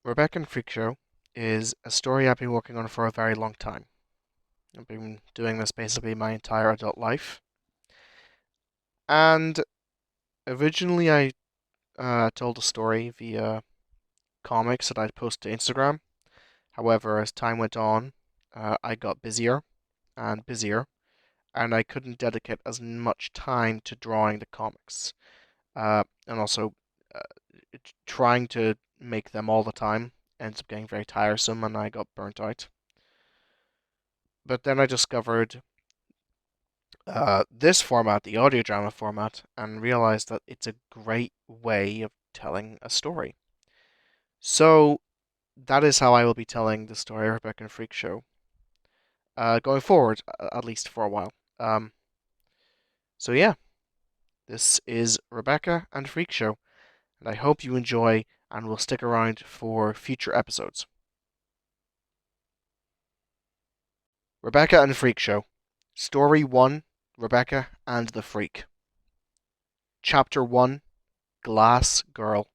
Rebecca and Freakshow is a story I've been working on for a very long time. I've been doing this basically my entire adult life. And originally I told a story via comics that I'd post to Instagram. However, as time went on, I got busier and busier, and I couldn't dedicate as much time to drawing the comics. And also, uh, trying to make them all the time ends up getting very tiresome, and I got burnt out. But then I discovered this format, the audio drama format, and realized that it's a great way of telling a story. So that is how I will be telling the story of Rebecca and Freak Show, going forward, at least for a while. Um, so yeah, this is Rebecca and Freak Show, and I hope you enjoy and will stick around for future episodes. Rebecca and Freak Show, Story 1, Rebecca and the Freak. Chapter 1, Glass Girl.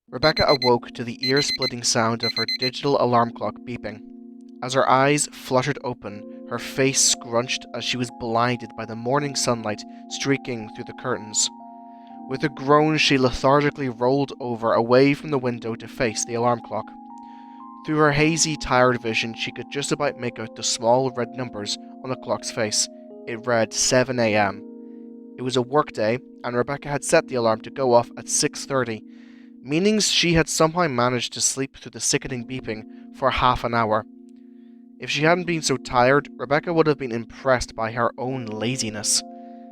Rebecca awoke to the ear-splitting sound of her digital alarm clock beeping. As her eyes fluttered open, her face scrunched as she was blinded by the morning sunlight streaking through the curtains. With a groan, she lethargically rolled over away from the window to face the alarm clock. Through her hazy, tired vision, she could just about make out the small red numbers on the clock's face. It read 7 a.m. It was a workday, and Rebecca had set the alarm to go off at 6:30, meaning she had somehow managed to sleep through the sickening beeping for half an hour. If she hadn't been so tired, Rebecca would have been impressed by her own laziness.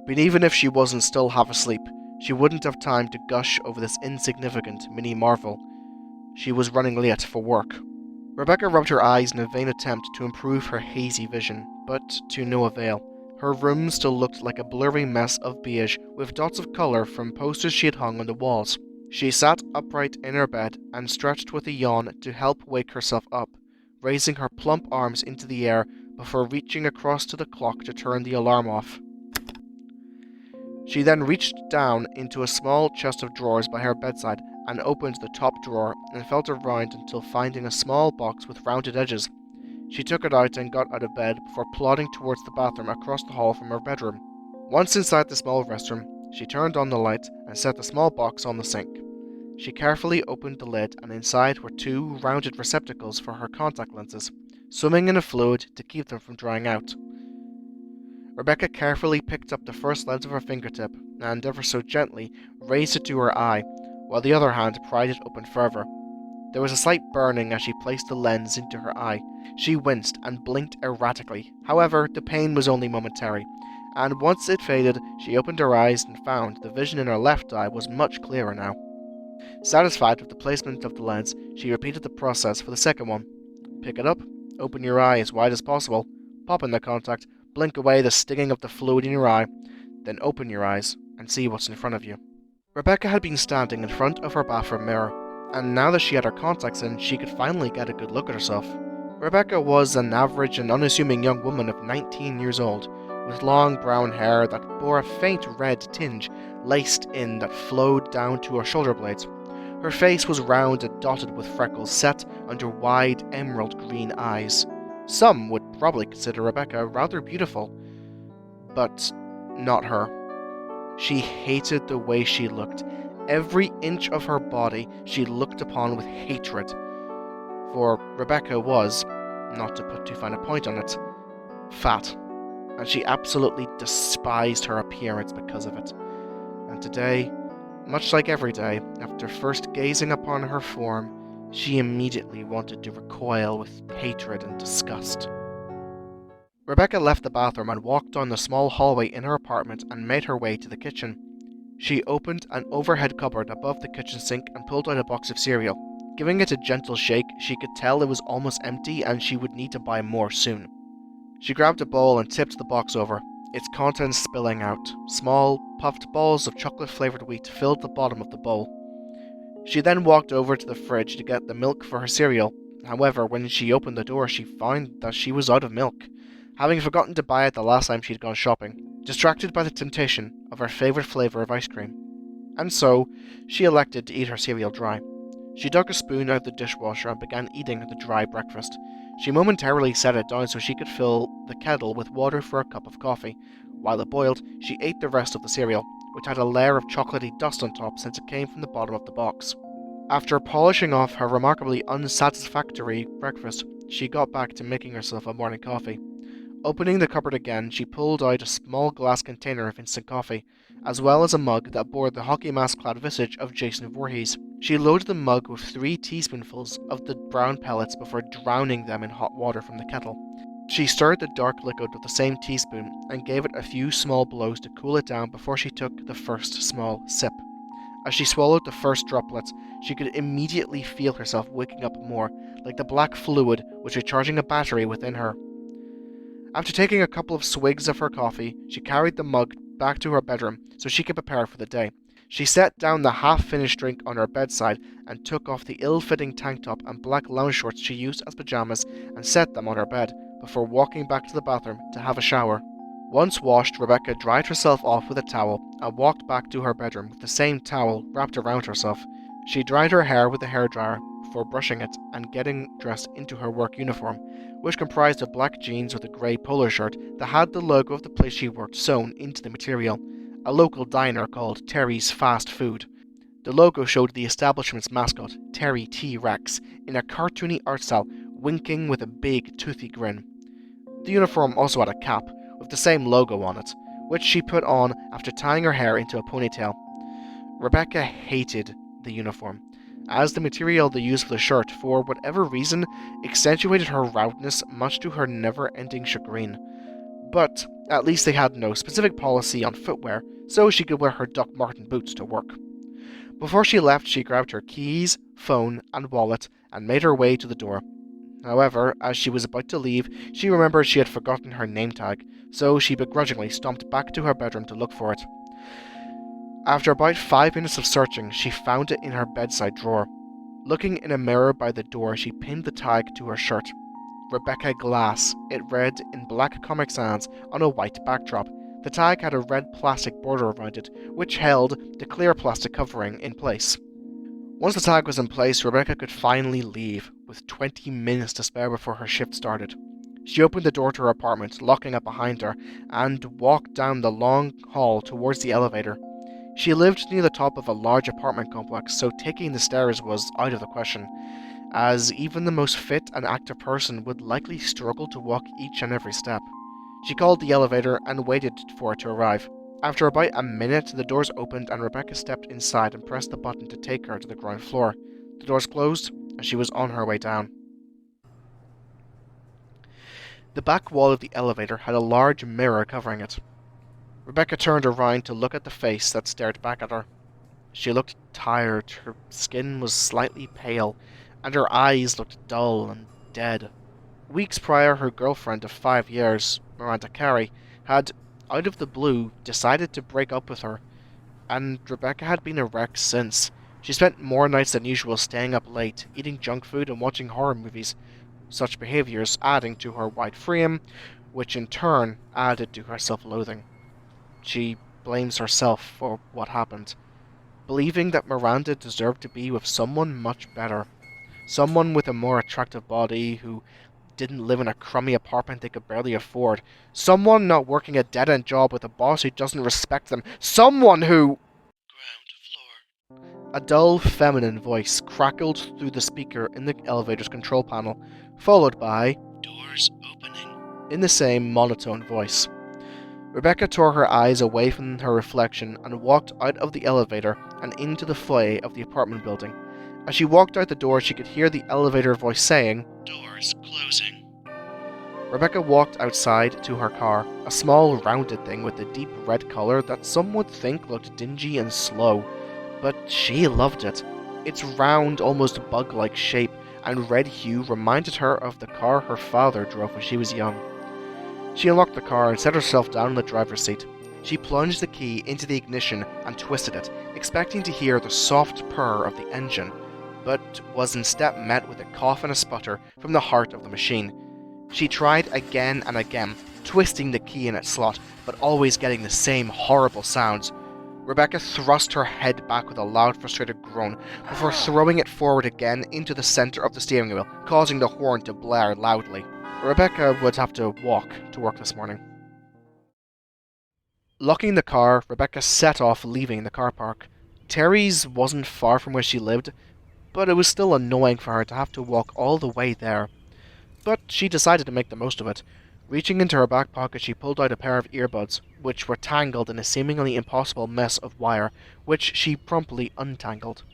But even if she wasn't still half asleep, she wouldn't have time to gush over this insignificant mini marvel. She was running late for work. Rebecca rubbed her eyes in a vain attempt to improve her hazy vision, but to no avail. Her room still looked like a blurry mess of beige, with dots of colour from posters she had hung on the walls. She sat upright in her bed and stretched with a yawn to help wake herself up, raising her plump arms into the air before reaching across to the clock to turn the alarm off. She then reached down into a small chest of drawers by her bedside and opened the top drawer and felt around until finding a small box with rounded edges. She took it out and got out of bed before plodding towards the bathroom across the hall from her bedroom. Once inside the small restroom, she turned on the light and set the small box on the sink. She carefully opened the lid, and inside were two rounded receptacles for her contact lenses, swimming in a fluid to keep them from drying out. Rebecca carefully picked up the first lens with her fingertip and, ever so gently, raised it to her eye, while the other hand pried it open further. There was a slight burning as she placed the lens into her eye. She winced and blinked erratically. However, the pain was only momentary, and once it faded, she opened her eyes and found the vision in her left eye was much clearer now. Satisfied with the placement of the lens, she repeated the process for the second one. Pick it up, open your eye as wide as possible, pop in the contact, blink away the stinging of the fluid in your eye, then open your eyes and see what's in front of you. Rebecca had been standing in front of her bathroom mirror, and now that she had her contacts in, she could finally get a good look at herself. Rebecca was an average and unassuming young woman of 19 years old, with long brown hair that bore a faint red tinge laced in that flowed down to her shoulder blades. Her face was round and dotted with freckles set under wide emerald green eyes. Some would probably consider Rebecca rather beautiful, but not her. She hated the way she looked. Every inch of her body she looked upon with hatred. For Rebecca was, not to put too fine a point on it, fat, and she absolutely despised her appearance because of it. And today, much like every day, after first gazing upon her form, she immediately wanted to recoil with hatred and disgust. Rebecca left the bathroom and walked down the small hallway in her apartment and made her way to the kitchen. She opened an overhead cupboard above the kitchen sink and pulled out a box of cereal. Giving it a gentle shake, she could tell it was almost empty and she would need to buy more soon. She grabbed a bowl and tipped the box over, its contents spilling out. Small, puffed balls of chocolate-flavored wheat filled the bottom of the bowl. She then walked over to the fridge to get the milk for her cereal. However, when she opened the door, she found that she was out of milk, having forgotten to buy it the last time she'd gone shopping, distracted by the temptation of her favourite flavour of ice cream. and so she elected to eat her cereal dry. She took a spoon out of the dishwasher and began eating the dry breakfast. She momentarily set it down so she could fill the kettle with water for a cup of coffee. While it boiled, she ate the rest of the cereal, which had a layer of chocolatey dust on top since it came from the bottom of the box. After polishing off her remarkably unsatisfactory breakfast, she got back to making herself a morning coffee. Opening the cupboard again, she pulled out a small glass container of instant coffee, as well as a mug that bore the hockey mask-clad visage of Jason Voorhees. She loaded the mug with 3 teaspoonfuls of the brown pellets before drowning them in hot water from the kettle. She stirred the dark liquid with the same teaspoon and gave it a few small blows to cool it down before she took the first small sip. As she swallowed the first droplets, she could immediately feel herself waking up more, like the black fluid was recharging a battery within her. After taking a couple of swigs of her coffee, she carried the mug back to her bedroom so she could prepare for the day. She set down the half-finished drink on her bedside and took off the ill-fitting tank top and black lounge shorts she used as pajamas and set them on her bed, before walking back to the bathroom to have a shower. Once washed, Rebecca dried herself off with a towel and walked back to her bedroom with the same towel wrapped around herself. She dried her hair with a hairdryer before brushing it and getting dressed into her work uniform, which comprised of black jeans with a grey polo shirt that had the logo of the place she worked sewn into the material, a local diner called Terry's Fast Food. The logo showed the establishment's mascot, Terry T. Rex, in a cartoony art style, winking with a big, toothy grin. The uniform also had a cap, with the same logo on it, which she put on after tying her hair into a ponytail. Rebecca hated the uniform, as the material they used for the shirt, for whatever reason, accentuated her roundness much to her never-ending chagrin. But at least they had no specific policy on footwear, so she could wear her Doc Marten boots to work. Before she left, she grabbed her keys, phone, and wallet and made her way to the door. However, as she was about to leave, she remembered she had forgotten her name tag, so she begrudgingly stomped back to her bedroom to look for it. After about 5 minutes of searching, she found it in her bedside drawer. Looking in a mirror by the door, she pinned the tag to her shirt. Rebecca Glass, it read in black Comic Sans on a white backdrop. The tag had a red plastic border around it, which held the clear plastic covering in place. Once the tag was in place, Rebecca could finally leave, with 20 minutes to spare before her shift started. She opened the door to her apartment, locking it behind her, and walked down the long hall towards the elevator. She lived near the top of a large apartment complex, so taking the stairs was out of the question, as even the most fit and active person would likely struggle to walk each and every step. She called the elevator and waited for it to arrive. After about a minute, the doors opened and Rebecca stepped inside and pressed the button to take her to the ground floor. The doors closed, and she was on her way down. The back wall of the elevator had a large mirror covering it. Rebecca turned around to look at the face that stared back at her. She looked tired, her skin was slightly pale, and her eyes looked dull and dead. Weeks prior, her girlfriend of 5 years, Miranda Carey, had, out of the blue, decided to break up with her, and Rebecca had been a wreck since. She spent more nights than usual staying up late, eating junk food and watching horror movies, such behaviours adding to her white frame, which in turn added to her self-loathing. She blames herself for what happened, believing that Miranda deserved to be with someone much better. Someone with a more attractive body, who didn't live in a crummy apartment they could barely afford. Someone not working a dead-end job with a boss who doesn't respect them. Someone who... Ground floor. A dull, feminine voice crackled through the speaker in the elevator's control panel, followed by... Doors opening. In the same monotone voice. Rebecca tore her eyes away from her reflection and walked out of the elevator and into the foyer of the apartment building. As she walked out the door, she could hear the elevator voice saying, Doors closing. Rebecca walked outside to her car, a small rounded thing with a deep red colour that some would think looked dingy and slow, but she loved it. Its round, almost bug-like shape and red hue reminded her of the car her father drove when she was young. She unlocked the car and set herself down in the driver's seat. She plunged the key into the ignition and twisted it, expecting to hear the soft purr of the engine, but was instead met with a cough and a sputter from the heart of the machine. She tried again and again, twisting the key in its slot, but always getting the same horrible sounds. Rebecca thrust her head back with a loud, frustrated groan before throwing it forward again into the center of the steering wheel, causing the horn to blare loudly. Rebecca would have to walk to work this morning. Locking the car, Rebecca set off, leaving the car park. Terry's wasn't far from where she lived, but it was still annoying for her to have to walk all the way there. But she decided to make the most of it. Reaching into her back pocket, she pulled out a pair of earbuds, which were tangled in a seemingly impossible mess of wire, which she promptly untangled.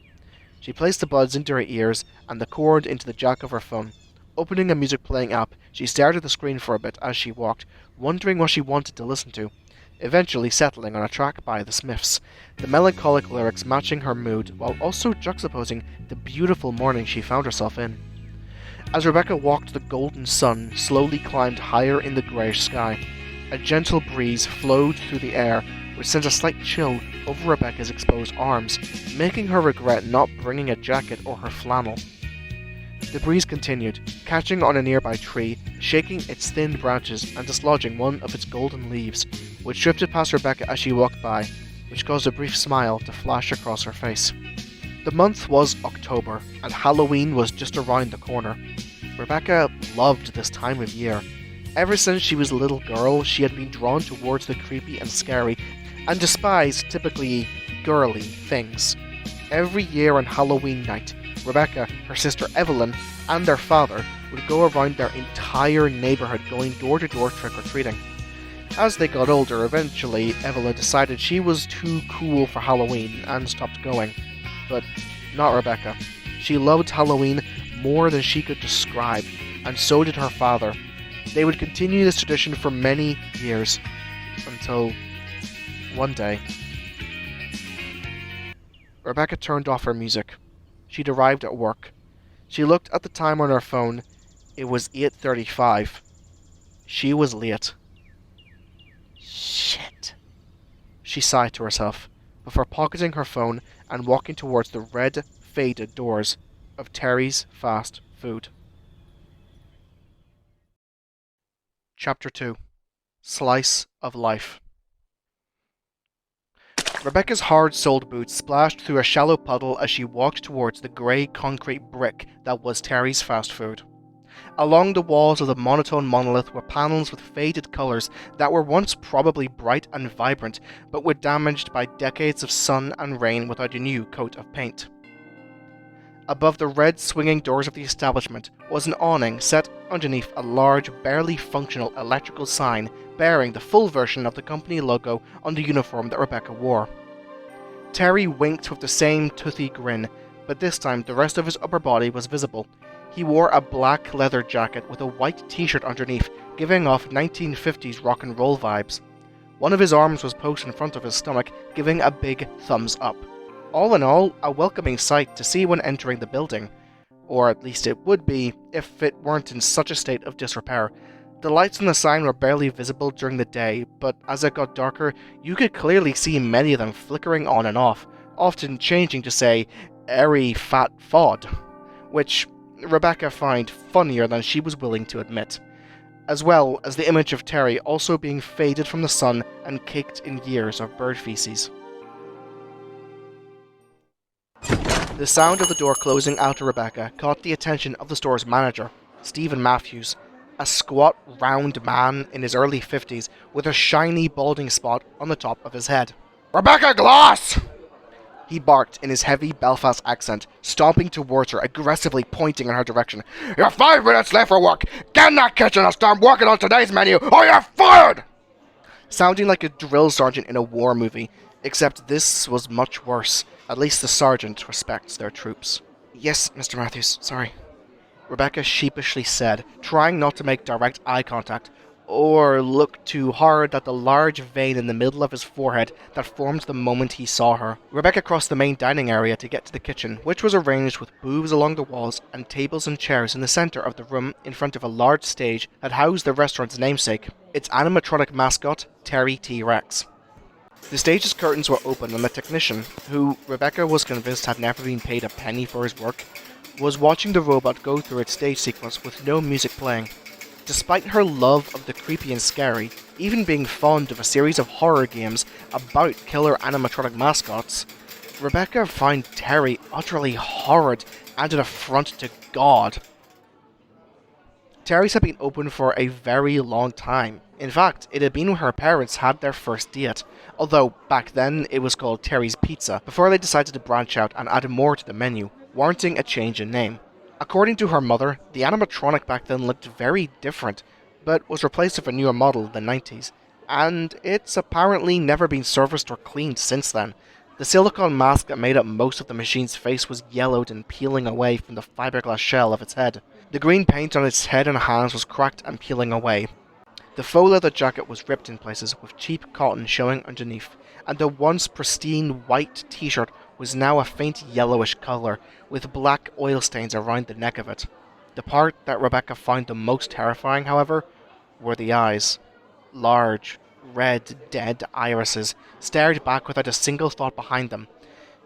She placed the buds into her ears and the cord into the jack of her phone. Opening a music playing app, she stared at the screen for a bit as she walked, wondering what she wanted to listen to, eventually settling on a track by The Smiths, the melancholic lyrics matching her mood while also juxtaposing the beautiful morning she found herself in. As Rebecca walked, the golden sun slowly climbed higher in the greyish sky. A gentle breeze flowed through the air, which sent a slight chill over Rebecca's exposed arms, making her regret not bringing a jacket or her flannel. The breeze continued, catching on a nearby tree, shaking its thin branches and dislodging one of its golden leaves, which drifted past Rebecca as she walked by, which caused a brief smile to flash across her face. The month was October, and Halloween was just around the corner. Rebecca loved this time of year. Ever since she was a little girl, she had been drawn towards the creepy and scary, and despised typically girly things. Every year on Halloween night, Rebecca, her sister Evelyn, and their father would go around their entire neighborhood going door to door trick-or-treating. As they got older, eventually Evelyn decided she was too cool for Halloween and stopped going. But not Rebecca. She loved Halloween more than she could describe, and so did her father. They would continue this tradition for many years, until one day, Rebecca turned off her music. She'd arrived at work. She looked at the time on her phone. It was 8:35. She was late. Shit. She sighed to herself, before pocketing her phone and walking towards the red, faded doors of Terry's Fast Food. Chapter 2. Slice of Life. Rebecca's hard-soled boots splashed through a shallow puddle as she walked towards the grey concrete brick that was Terry's Fast Food. Along the walls of the monotone monolith were panels with faded colours that were once probably bright and vibrant, but were damaged by decades of sun and rain without a new coat of paint. Above the red swinging doors of the establishment was an awning set underneath a large, barely functional electrical sign bearing the full version of the company logo on the uniform that Rebecca wore. Terry winked with the same toothy grin, but this time the rest of his upper body was visible. He wore a black leather jacket with a white t-shirt underneath, giving off 1950s rock and roll vibes. One of his arms was posted in front of his stomach, giving a big thumbs up. All in all, a welcoming sight to see when entering the building. Or at least it would be, if it weren't in such a state of disrepair. The lights on the sign were barely visible during the day, but as it got darker, you could clearly see many of them flickering on and off, often changing to say, "Airy fat fod," which Rebecca found funnier than she was willing to admit, as well as the image of Terry also being faded from the sun and caked in years of bird feces. The sound of the door closing after Rebecca caught the attention of the store's manager, Stephen Matthews, a squat, round man in his early 50s with a shiny balding spot on the top of his head. "Rebecca Glass!" he barked in his heavy Belfast accent, stomping towards her, aggressively pointing in her direction. "You're 5 minutes late for work! Get in that kitchen and start working on today's menu, or you're fired!" Sounding like a drill sergeant in a war movie, except this was much worse. At least the sergeant respects their troops. "Yes, Mr. Matthews, sorry," Rebecca sheepishly said, trying not to make direct eye contact, or look too hard at the large vein in the middle of his forehead that formed the moment he saw her. Rebecca crossed the main dining area to get to the kitchen, which was arranged with booths along the walls and tables and chairs in the center of the room in front of a large stage that housed the restaurant's namesake, its animatronic mascot, Terry T-Rex. The stage's curtains were open and the technician, who Rebecca was convinced had never been paid a penny for his work, was watching the robot go through its stage sequence with no music playing. Despite her love of the creepy and scary, even being fond of a series of horror games about killer animatronic mascots, Rebecca found Terry utterly horrid and an affront to God. Terry's had been open for a very long time. In fact, it had been when her parents had their first date, although back then it was called Terry's Pizza, before they decided to branch out and add more to the menu, warranting a change in name. According to her mother, the animatronic back then looked very different, but was replaced with a newer model in the 90s, and it's apparently never been serviced or cleaned since then. The silicone mask that made up most of the machine's face was yellowed and peeling away from the fiberglass shell of its head. The green paint on its head and hands was cracked and peeling away. The faux leather jacket was ripped in places, with cheap cotton showing underneath, and the once pristine white t-shirt was now a faint yellowish colour, with black oil stains around the neck of it. The part that Rebecca found the most terrifying, however, were the eyes. Large, red, dead irises stared back without a single thought behind them.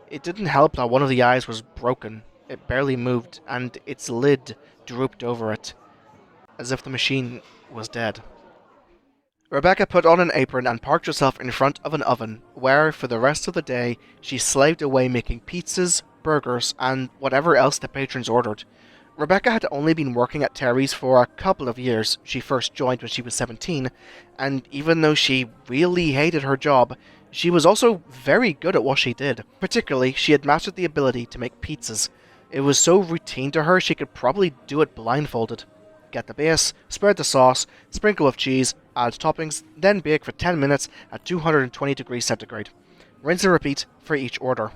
It didn't help that one of the eyes was broken. It barely moved, and its lid drooped over it, as if the machine was dead. Rebecca put on an apron and parked herself in front of an oven, where, for the rest of the day, she slaved away making pizzas, burgers, and whatever else the patrons ordered. Rebecca had only been working at Terry's for a couple of years. She first joined when she was 17, and even though she really hated her job, she was also very good at what she did. Particularly, she had mastered the ability to make pizzas. It was so routine to her she could probably do it blindfolded. Get the base, spread the sauce, sprinkle with cheese, add toppings, then bake for 10 minutes at 220 degrees centigrade. Rinse and repeat for each order.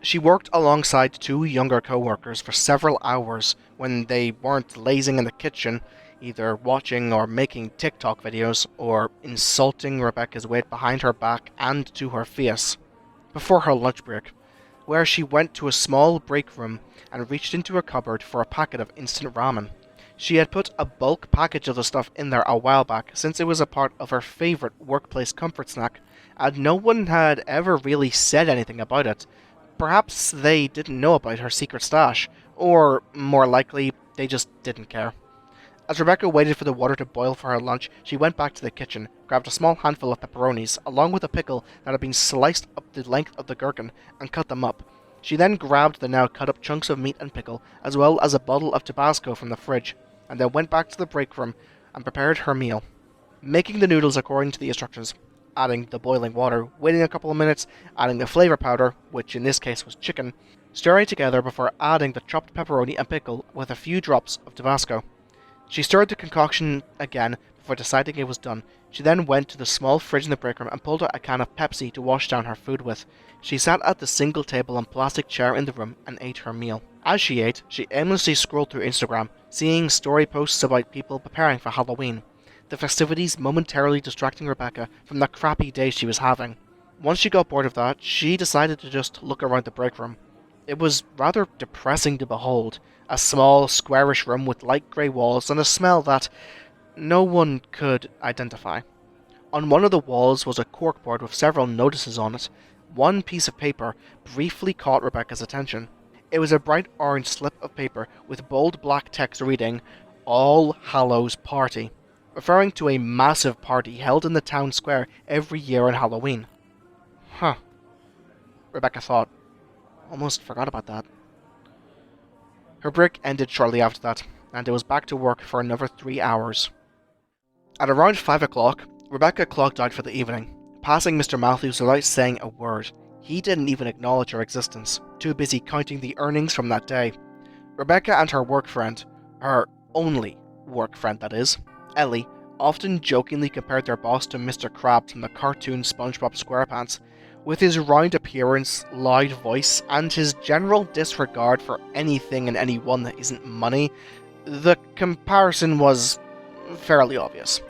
She worked alongside two younger co-workers for several hours when they weren't lazing in the kitchen, either watching or making TikTok videos, or insulting Rebecca's weight behind her back and to her face, before her lunch break, where she went to a small break room and reached into a cupboard for a packet of instant ramen. She had put a bulk package of the stuff in there a while back, since it was a part of her favourite workplace comfort snack, and no one had ever really said anything about it. Perhaps they didn't know about her secret stash, or, more likely, they just didn't care. As Rebecca waited for the water to boil for her lunch, she went back to the kitchen, grabbed a small handful of pepperonis, along with a pickle that had been sliced up the length of the gherkin, and cut them up. She then grabbed the now cut up chunks of meat and pickle, as well as a bottle of Tabasco from the fridge, and then went back to the break room and prepared her meal, making the noodles according to the instructions, adding the boiling water, waiting a couple of minutes, adding the flavor powder, which in this case was chicken, stirring together before adding the chopped pepperoni and pickle with a few drops of Tabasco. She stirred the concoction again before deciding it was done. She then went to the small fridge in the break room and pulled out a can of Pepsi to wash down her food with. She sat at the single table and plastic chair in the room and ate her meal. As she ate, she aimlessly scrolled through Instagram, seeing story posts about people preparing for Halloween, the festivities momentarily distracting Rebecca from the crappy day she was having. Once she got bored of that, she decided to just look around the break room. It was rather depressing to behold, a small, squarish room with light grey walls and a smell that no one could identify. On one of the walls was a corkboard with several notices on it. One piece of paper briefly caught Rebecca's attention. It was a bright orange slip of paper with bold black text reading, "All Hallows Party," referring to a massive party held in the town square every year on Halloween. Huh. Rebecca thought. Almost forgot about that. Her break ended shortly after that, and it was back to work for another 3 hours. At around 5 o'clock, Rebecca clocked out for the evening, passing Mr. Matthews without saying a word. He didn't even acknowledge her existence, too busy counting the earnings from that day. Rebecca and her work friend, her only work friend that is, Ellie, often jokingly compared their boss to Mr. Krabs from the cartoon SpongeBob SquarePants. With his round appearance, loud voice, and his general disregard for anything and anyone that isn't money, the comparison was fairly obvious.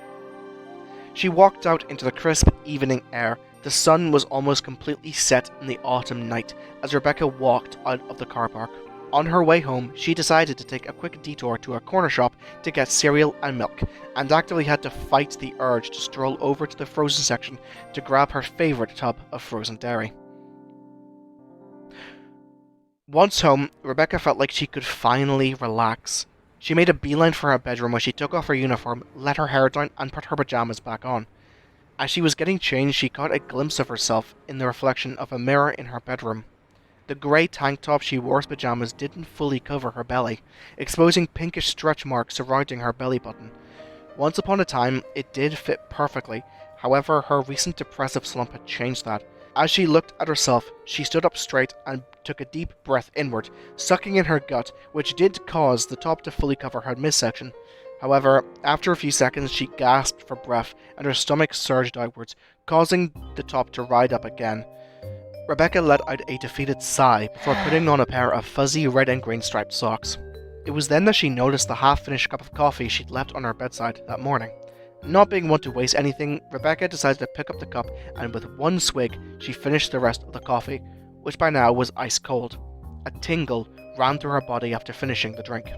She walked out into the crisp evening air. The sun was almost completely set in the autumn night as Rebecca walked out of the car park. On her way home, she decided to take a quick detour to a corner shop to get cereal and milk, and actively had to fight the urge to stroll over to the frozen section to grab her favourite tub of frozen dairy. Once home, Rebecca felt like she could finally relax. She made a beeline for her bedroom where she took off her uniform, let her hair down, and put her pajamas back on. As she was getting changed, she caught a glimpse of herself in the reflection of a mirror in her bedroom. The grey tank top she wore as pajamas didn't fully cover her belly, exposing pinkish stretch marks surrounding her belly button. Once upon a time, it did fit perfectly. However, her recent depressive slump had changed that. As she looked at herself, she stood up straight and took a deep breath inward, sucking in her gut, which did cause the top to fully cover her midsection. However, after a few seconds, she gasped for breath and her stomach surged outwards, causing the top to ride up again. Rebecca let out a defeated sigh before putting on a pair of fuzzy red and green striped socks. It was then that she noticed the half-finished cup of coffee she'd left on her bedside that morning. Not being one to waste anything, Rebecca decided to pick up the cup, and with one swig, she finished the rest of the coffee, which by now was ice cold. A tingle ran through her body after finishing the drink.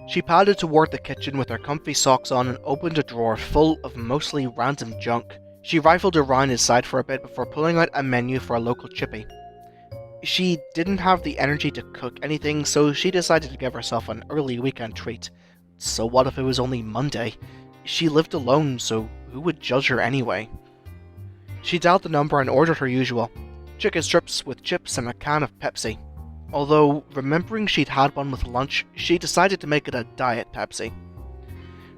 She padded toward the kitchen with her comfy socks on and opened a drawer full of mostly random junk. She rifled around inside for a bit before pulling out a menu for a local chippy. She didn't have the energy to cook anything, so she decided to give herself an early weekend treat. So what if it was only Monday? She lived alone, so who would judge her anyway? She dialed the number and ordered her usual chicken strips with chips and a can of Pepsi. Although, remembering she'd had one with lunch, she decided to make it a Diet Pepsi.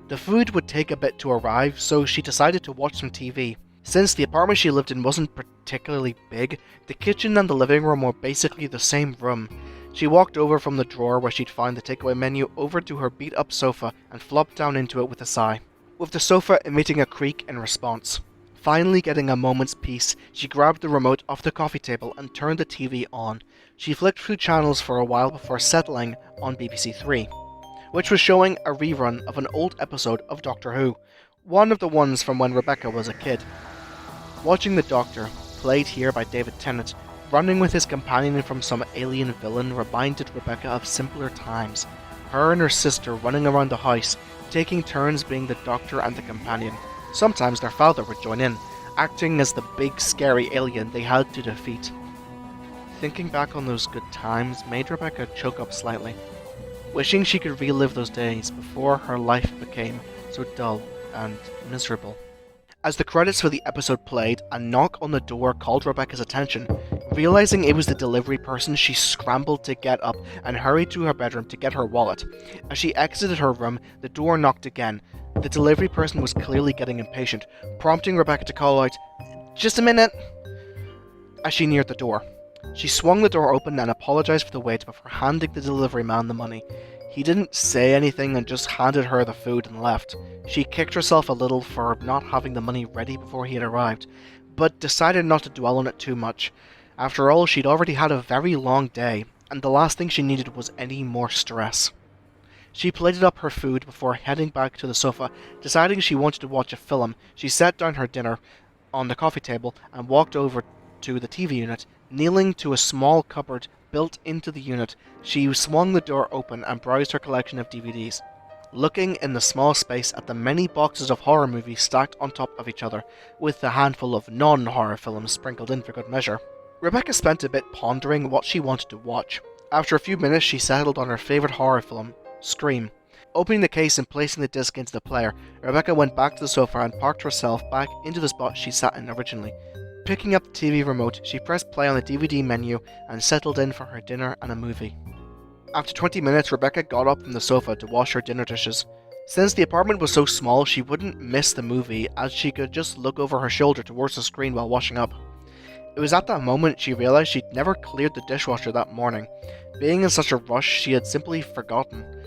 The food would take a bit to arrive, so she decided to watch some TV. Since the apartment she lived in wasn't particularly big, the kitchen and the living room were basically the same room. She walked over from the drawer where she'd found the takeaway menu over to her beat-up sofa and flopped down into it with a sigh, with the sofa emitting a creak in response. Finally getting a moment's peace, she grabbed the remote off the coffee table and turned the TV on. She flicked through channels for a while before settling on BBC Three, which was showing a rerun of an old episode of Doctor Who, one of the ones from when Rebecca was a kid. Watching the Doctor, played here by David Tennant, running with his companion from some alien villain reminded Rebecca of simpler times. Her and her sister running around the house, taking turns being the Doctor and the companion. Sometimes their father would join in, acting as the big scary alien they had to defeat. Thinking back on those good times made Rebecca choke up slightly, wishing she could relive those days before her life became so dull and miserable. As the credits for the episode played, a knock on the door called Rebecca's attention. Realizing it was the delivery person, she scrambled to get up and hurried to her bedroom to get her wallet. As she exited her room, the door knocked again. The delivery person was clearly getting impatient, prompting Rebecca to call out, "Just a minute!" as she neared the door. She swung the door open and apologized for the wait before handing the delivery man the money. He didn't say anything and just handed her the food and left. She kicked herself a little for not having the money ready before he had arrived, but decided not to dwell on it too much. After all, she'd already had a very long day, and the last thing she needed was any more stress. She plated up her food before heading back to the sofa. Deciding she wanted to watch a film, she set down her dinner on the coffee table and walked over to the TV unit. Kneeling to a small cupboard built into the unit, she swung the door open and browsed her collection of DVDs, looking in the small space at the many boxes of horror movies stacked on top of each other, with a handful of non-horror films sprinkled in for good measure. Rebecca spent a bit pondering what she wanted to watch. After a few minutes, she settled on her favourite horror film, Scream. Opening the case and placing the disc into the player, Rebecca went back to the sofa and parked herself back into the spot she sat in originally. Picking up the TV remote, she pressed play on the DVD menu and settled in for her dinner and a movie. After 20 minutes, Rebecca got up from the sofa to wash her dinner dishes. Since the apartment was so small, she wouldn't miss the movie, as she could just look over her shoulder towards the screen while washing up. It was at that moment she realized she'd never cleared the dishwasher that morning. Being in such a rush, she had simply forgotten.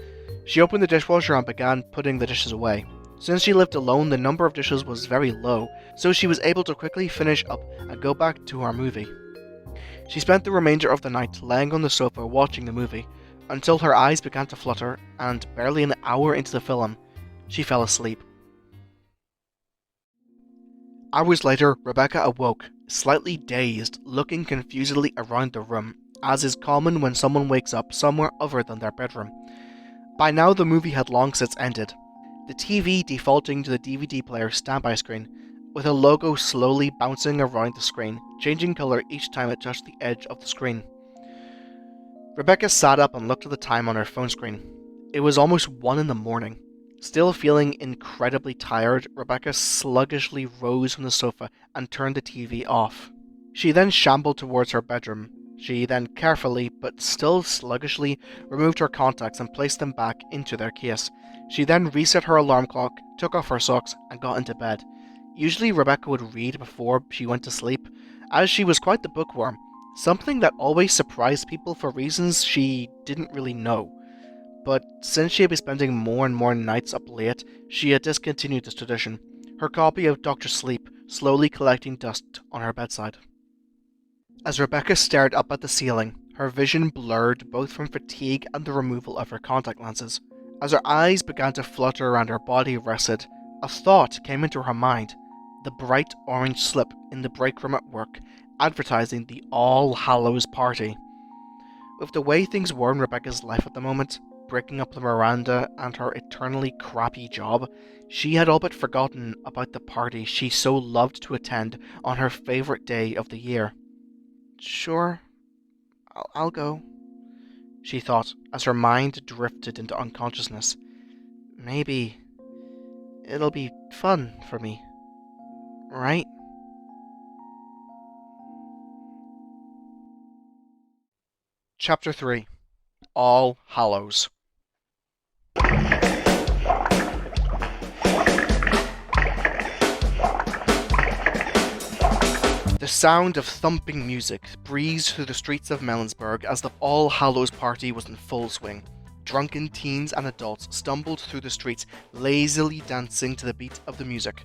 She opened the dishwasher and began putting the dishes away. Since she lived alone, the number of dishes was very low, so she was able to quickly finish up and go back to her movie. She spent the remainder of the night laying on the sofa watching the movie, until her eyes began to flutter, and barely an hour into the film, she fell asleep. Hours later, Rebecca awoke, slightly dazed, looking confusedly around the room, as is common when someone wakes up somewhere other than their bedroom. By now the movie had long since ended, the TV defaulting to the DVD player standby screen, with a logo slowly bouncing around the screen, changing colour each time it touched the edge of the screen. Rebecca sat up and looked at the time on her phone screen. It was almost 1 in the morning. Still feeling incredibly tired, Rebecca sluggishly rose from the sofa and turned the TV off. She then shambled towards her bedroom. She then carefully, but still sluggishly, removed her contacts and placed them back into their case. She then reset her alarm clock, took off her socks, and got into bed. Usually Rebecca would read before she went to sleep, as she was quite the bookworm, something that always surprised people for reasons she didn't really know. But since she had been spending more and more nights up late, she had discontinued this tradition, her copy of Dr. Sleep slowly collecting dust on her bedside. As Rebecca stared up at the ceiling, her vision blurred both from fatigue and the removal of her contact lenses. As her eyes began to flutter and her body rested, a thought came into her mind: the bright orange slip in the break room at work, advertising the All Hallows Party. With the way things were in Rebecca's life at the moment, breaking up the Miranda and her eternally crappy job, she had all but forgotten about the party she so loved to attend on her favourite day of the year. Sure, I'll go, she thought as her mind drifted into unconsciousness. Maybe it'll be fun for me, right? Chapter 3: All Hallows. The sound of thumping music breezed through the streets of Melonsburg as the All Hallows Party was in full swing. Drunken teens and adults stumbled through the streets, lazily dancing to the beat of the music.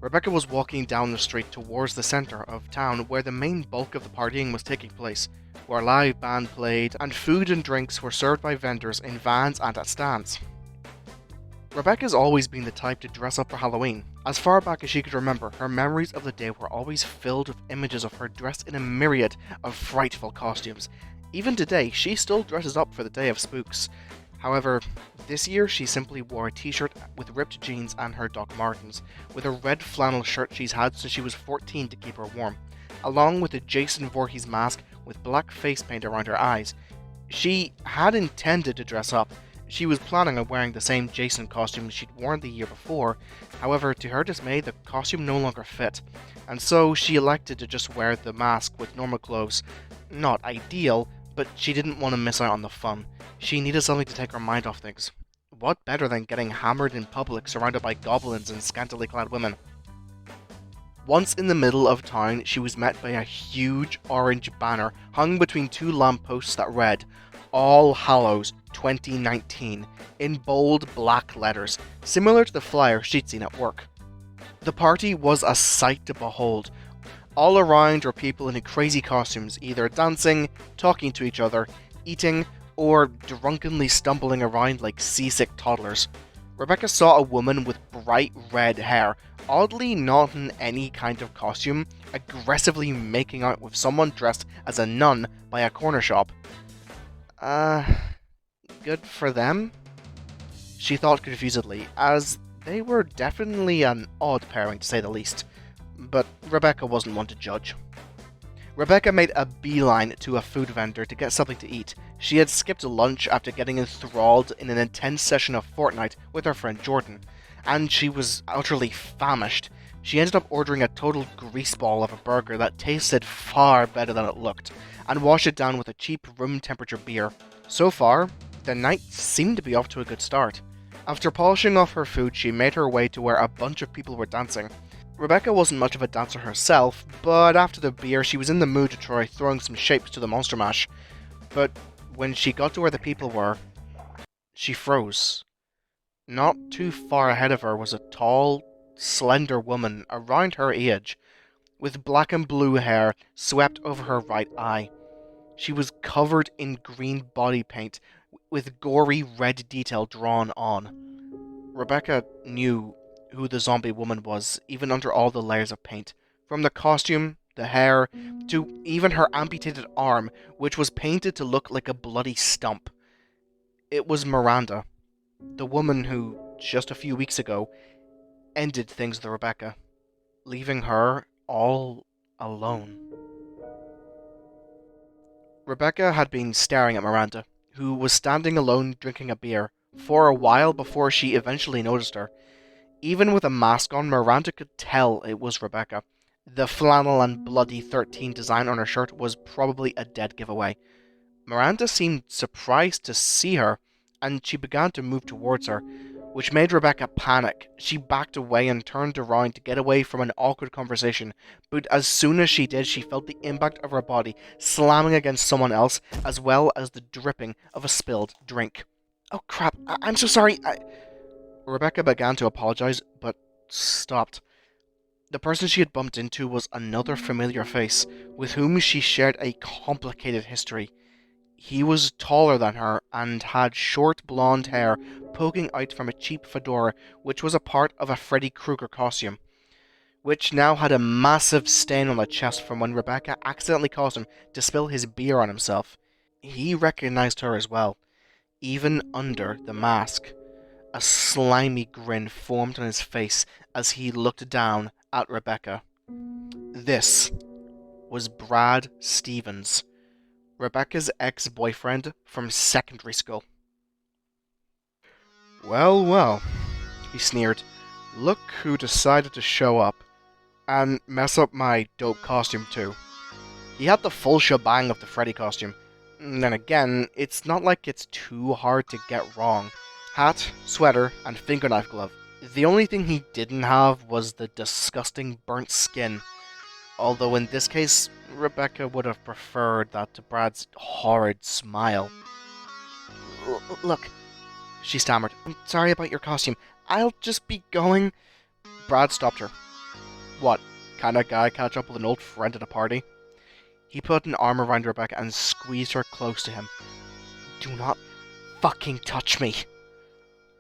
Rebecca was walking down the street towards the centre of town where the main bulk of the partying was taking place, where a live band played and food and drinks were served by vendors in vans and at stands. Rebecca's always been the type to dress up for Halloween. As far back as she could remember, her memories of the day were always filled with images of her dressed in a myriad of frightful costumes. Even today, she still dresses up for the day of spooks. However, this year she simply wore a t-shirt with ripped jeans and her Doc Martens, with a red flannel shirt she's had since she was 14 to keep her warm, along with a Jason Voorhees mask with black face paint around her eyes. She had intended to dress up. She was planning on wearing the same Jason costume she'd worn the year before. However, to her dismay, the costume no longer fit, and so she elected to just wear the mask with normal clothes. Not ideal, but she didn't want to miss out on the fun. She needed something to take her mind off things. What better than getting hammered in public surrounded by goblins and scantily clad women? Once in the middle of town, she was met by a huge orange banner hung between two lampposts that read, All Hallows 2019, in bold black letters, similar to the flyer she'd seen at work. The party was a sight to behold. All around were people in crazy costumes, either dancing, talking to each other, eating, or drunkenly stumbling around like seasick toddlers. Rebecca saw a woman with bright red hair, oddly not in any kind of costume, aggressively making out with someone dressed as a nun by a corner shop. Good for them? She thought confusedly, as they were definitely an odd pairing to say the least. But Rebecca wasn't one to judge. Rebecca made a beeline to a food vendor to get something to eat. She had skipped lunch after getting enthralled in an intense session of Fortnite with her friend Jordan, and she was utterly famished. She ended up ordering a total greaseball of a burger that tasted far better than it looked, and washed it down with a cheap room temperature beer. So far, the night seemed to be off to a good start. After polishing off her food, she made her way to where a bunch of people were dancing. Rebecca wasn't much of a dancer herself, but after the beer she was in the mood to try throwing some shapes to the Monster Mash. But when she got to where the people were, she froze. Not too far ahead of her was a tall, slender woman around her age, with black and blue hair swept over her right eye. She was covered in green body paint, with gory red detail drawn on. Rebecca knew who the zombie woman was, even under all the layers of paint. From the costume, the hair, to even her amputated arm, which was painted to look like a bloody stump. It was Miranda, the woman who, just a few weeks ago, ended things with Rebecca, leaving her all alone. Rebecca had been staring at Miranda, who was standing alone drinking a beer, for a while before she eventually noticed her. Even with a mask on, Miranda could tell it was Rebecca. The flannel and bloody 13 design on her shirt was probably a dead giveaway. Miranda seemed surprised to see her, and she began to move towards her, which made Rebecca panic. She backed away and turned around to get away from an awkward conversation, but as soon as she did, she felt the impact of her body slamming against someone else, as well as the dripping of a spilled drink. Oh crap, I'm so sorry. Rebecca began to apologize, but stopped. The person she had bumped into was another familiar face, with whom she shared a complicated history. He was taller than her and had short blonde hair poking out from a cheap fedora, which was a part of a Freddy Krueger costume, which now had a massive stain on the chest from when Rebecca accidentally caused him to spill his beer on himself. He recognized her as well, even under the mask. A slimy grin formed on his face as he looked down at Rebecca. This was Brad Stevens, Rebecca's ex-boyfriend from secondary school. Well, well, he sneered. Look who decided to show up. And mess up my dope costume too. He had the full shebang of the Freddy costume. Then again, it's not like it's too hard to get wrong. Hat, sweater, and fingerknife glove. The only thing he didn't have was the disgusting burnt skin. Although in this case, Rebecca would have preferred that to Brad's horrid smile. Look, she stammered. I'm sorry about your costume. I'll just be going. Brad stopped her. What kind of guy catch up with an old friend at a party? He put an arm around Rebecca and squeezed her close to him. Do not fucking touch me.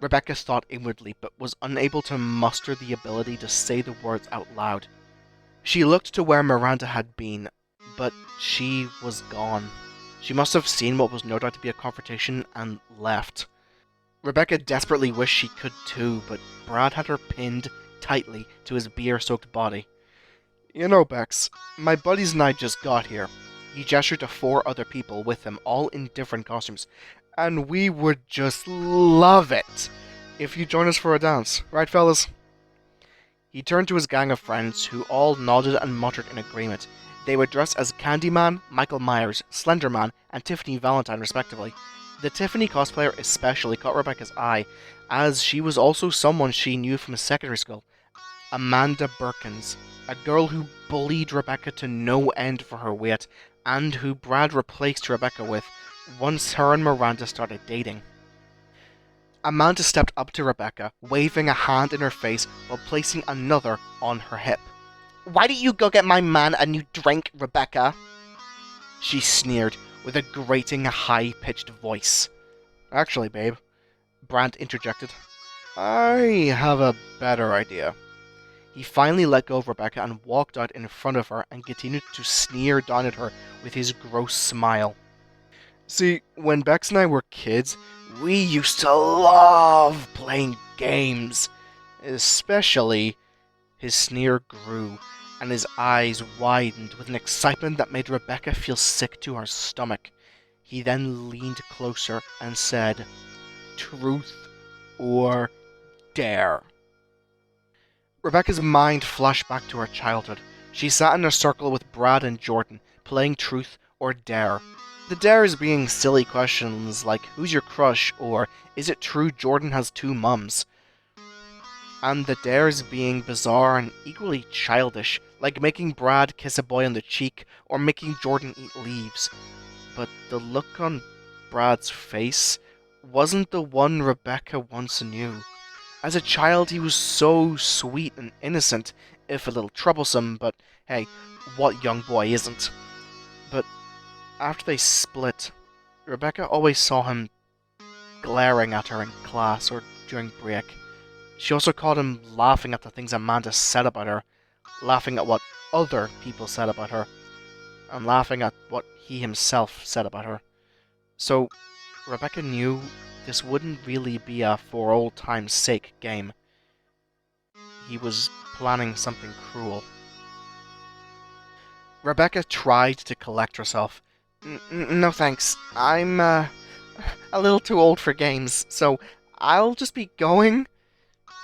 Rebecca thought inwardly, but was unable to muster the ability to say the words out loud. She looked to where Miranda had been, but she was gone. She must have seen what was no doubt to be a confrontation and left. Rebecca desperately wished she could too, but Brad had her pinned tightly to his beer-soaked body. You know, Bex, my buddies and I just got here. He gestured to 4 other people with him, all in different costumes, and we would just love it if you join us for a dance, right fellas? He turned to his gang of friends, who all nodded and muttered in agreement. They were dressed as Candyman, Michael Myers, Slenderman, and Tiffany Valentine respectively. The Tiffany cosplayer especially caught Rebecca's eye, as she was also someone she knew from secondary school. Amanda Birkins, a girl who bullied Rebecca to no end for her weight, and who Brad replaced Rebecca with once her and Miranda started dating. Amanda stepped up to Rebecca, waving a hand in her face while placing another on her hip. Why don't you go get my man a new drink, Rebecca? She sneered with a grating, high-pitched voice. Actually, babe, Brad interjected, I have a better idea. He finally let go of Rebecca and walked out in front of her and continued to sneer down at her with his gross smile. See, when Bex and I were kids, we used to love playing games. Especially, his sneer grew, and his eyes widened with an excitement that made Rebecca feel sick to her stomach. He then leaned closer and said, Truth or dare? Rebecca's mind flashed back to her childhood. She sat in a circle with Brad and Jordan, playing Truth or Dare. The dares being silly questions like, who's your crush, or is it true Jordan has 2 mums? And the dares being bizarre and equally childish, like making Brad kiss a boy on the cheek, or making Jordan eat leaves. But the look on Brad's face wasn't the one Rebecca once knew. As a child, he was so sweet and innocent, if a little troublesome, but hey, what young boy isn't? But after they split, Rebecca always saw him glaring at her in class or during break. She also caught him laughing at the things Amanda said about her, laughing at what other people said about her, and laughing at what he himself said about her. So, Rebecca knew this wouldn't really be a for old time's sake game. He was planning something cruel. Rebecca tried to collect herself. No thanks, I'm a little too old for games, so I'll just be going.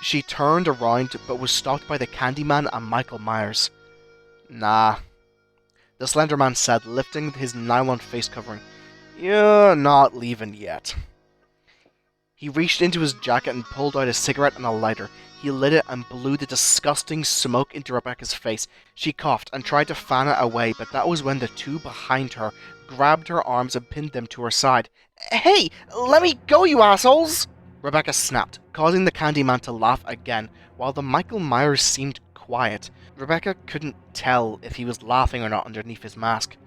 She turned around but was stopped by the Candyman and Michael Myers. Nah, the Slender Man said, lifting his nylon face covering. You're not leaving yet. He reached into his jacket and pulled out a cigarette and a lighter. He lit it and blew the disgusting smoke into Rebecca's face. She coughed and tried to fan it away, but that was when the two behind her grabbed her arms and pinned them to her side. Hey, let me go, you assholes! Rebecca snapped, causing the Candyman to laugh again, while the Michael Myers seemed quiet. Rebecca couldn't tell if he was laughing or not underneath his mask.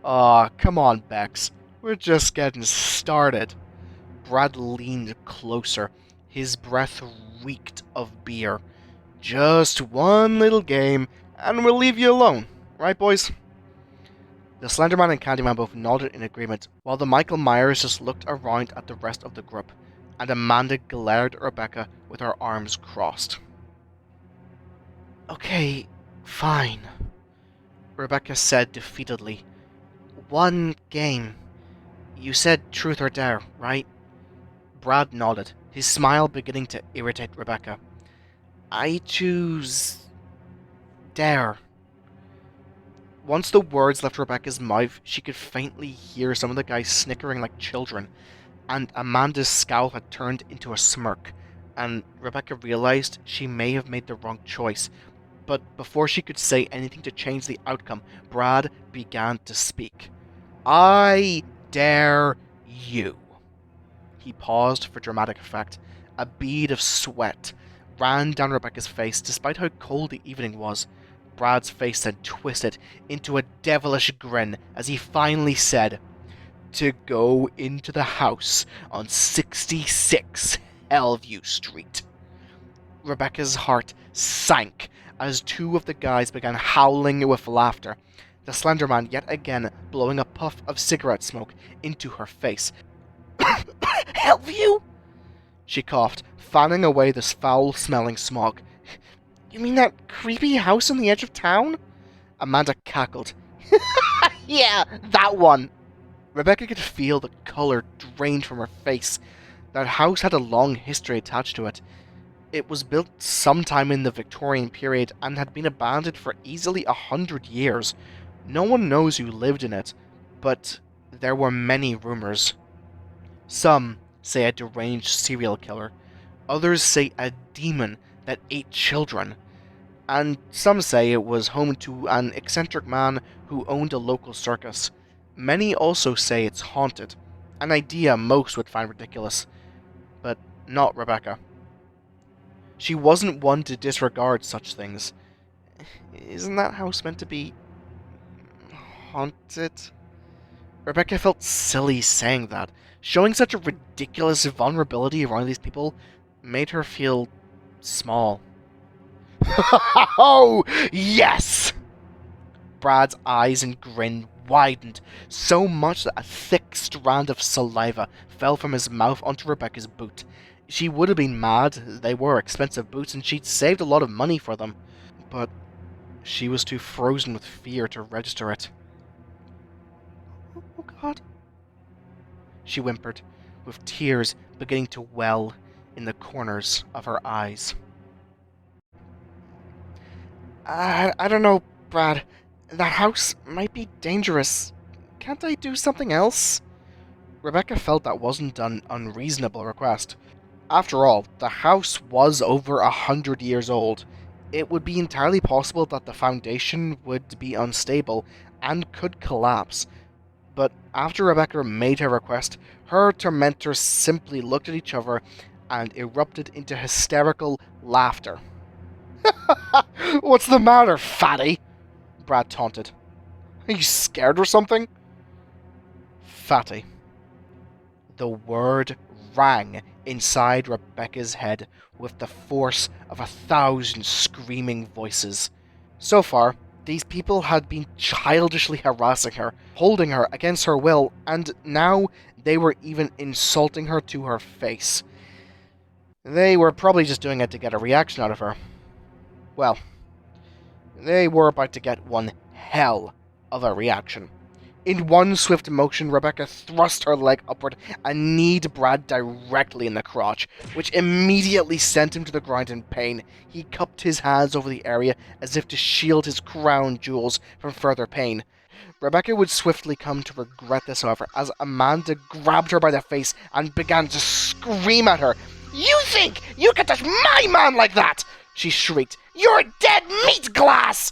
Aw, come on, Bex. We're just getting started. Brad leaned closer. His breath reeked of beer. Just one little game, and we'll leave you alone. Right, boys? The Slenderman and Candyman both nodded in agreement, while the Michael Myers just looked around at the rest of the group, and Amanda glared at Rebecca with her arms crossed. Okay, fine, Rebecca said defeatedly. One game. You said truth or dare, right? Brad nodded, his smile beginning to irritate Rebecca. I choose... dare. Once the words left Rebecca's mouth, she could faintly hear some of the guys snickering like children, and Amanda's scowl had turned into a smirk, and Rebecca realized she may have made the wrong choice. But before she could say anything to change the outcome, Brad began to speak. I dare you. He paused for dramatic effect. A bead of sweat ran down Rebecca's face, despite how cold the evening was. Brad's face then twisted into a devilish grin as he finally said, to go into the house on 66 Hellview Street. Rebecca's heart sank as two of the guys began howling with laughter, the Slender Man yet again blowing a puff of cigarette smoke into her face. Hellview? She coughed, fanning away this foul-smelling smog. You mean that creepy house on the edge of town? Amanda cackled. Yeah, that one. Rebecca could feel the colour drained from her face. That house had a long history attached to it. It was built sometime in the Victorian period and had been abandoned for easily 100 years. No one knows who lived in it, but there were many rumours. Some say a deranged serial killer, others say a demon that ate children, and some say it was home to an eccentric man who owned a local circus. Many also say it's haunted, an idea most would find ridiculous, but not Rebecca. She wasn't one to disregard such things. Isn't that house meant to be haunted? Rebecca felt silly saying that. Showing such a ridiculous vulnerability around these people made her feel small. Oh, yes! Brad's eyes and grin widened so much that a thick strand of saliva fell from his mouth onto Rebecca's boot. She would have been mad. They were expensive boots and she'd saved a lot of money for them. But she was too frozen with fear to register it. Oh God, she whimpered, with tears beginning to well in the corners of her eyes. I don't know, Brad. That house might be dangerous. Can't I do something else? Rebecca felt that wasn't an unreasonable request. After all, the house was over 100 years old. It would be entirely possible that the foundation would be unstable and could collapse. But after Rebecca made her request, her tormentors simply looked at each other and erupted into hysterical laughter. What's the matter, fatty? Brad taunted. Are you scared or something? Fatty. The word rang inside Rebecca's head with the force of 1,000 screaming voices. So far, these people had been childishly harassing her, holding her against her will, and now they were even insulting her to her face. They were probably just doing it to get a reaction out of her. Well, they were about to get one hell of a reaction. In one swift motion, Rebecca thrust her leg upward and kneed Brad directly in the crotch, which immediately sent him to the ground in pain. He cupped his hands over the area as if to shield his crown jewels from further pain. Rebecca would swiftly come to regret this, however, as Amanda grabbed her by the face and began to scream at her. "You think you can touch my man like that?" she shrieked. "You're dead meat glass!"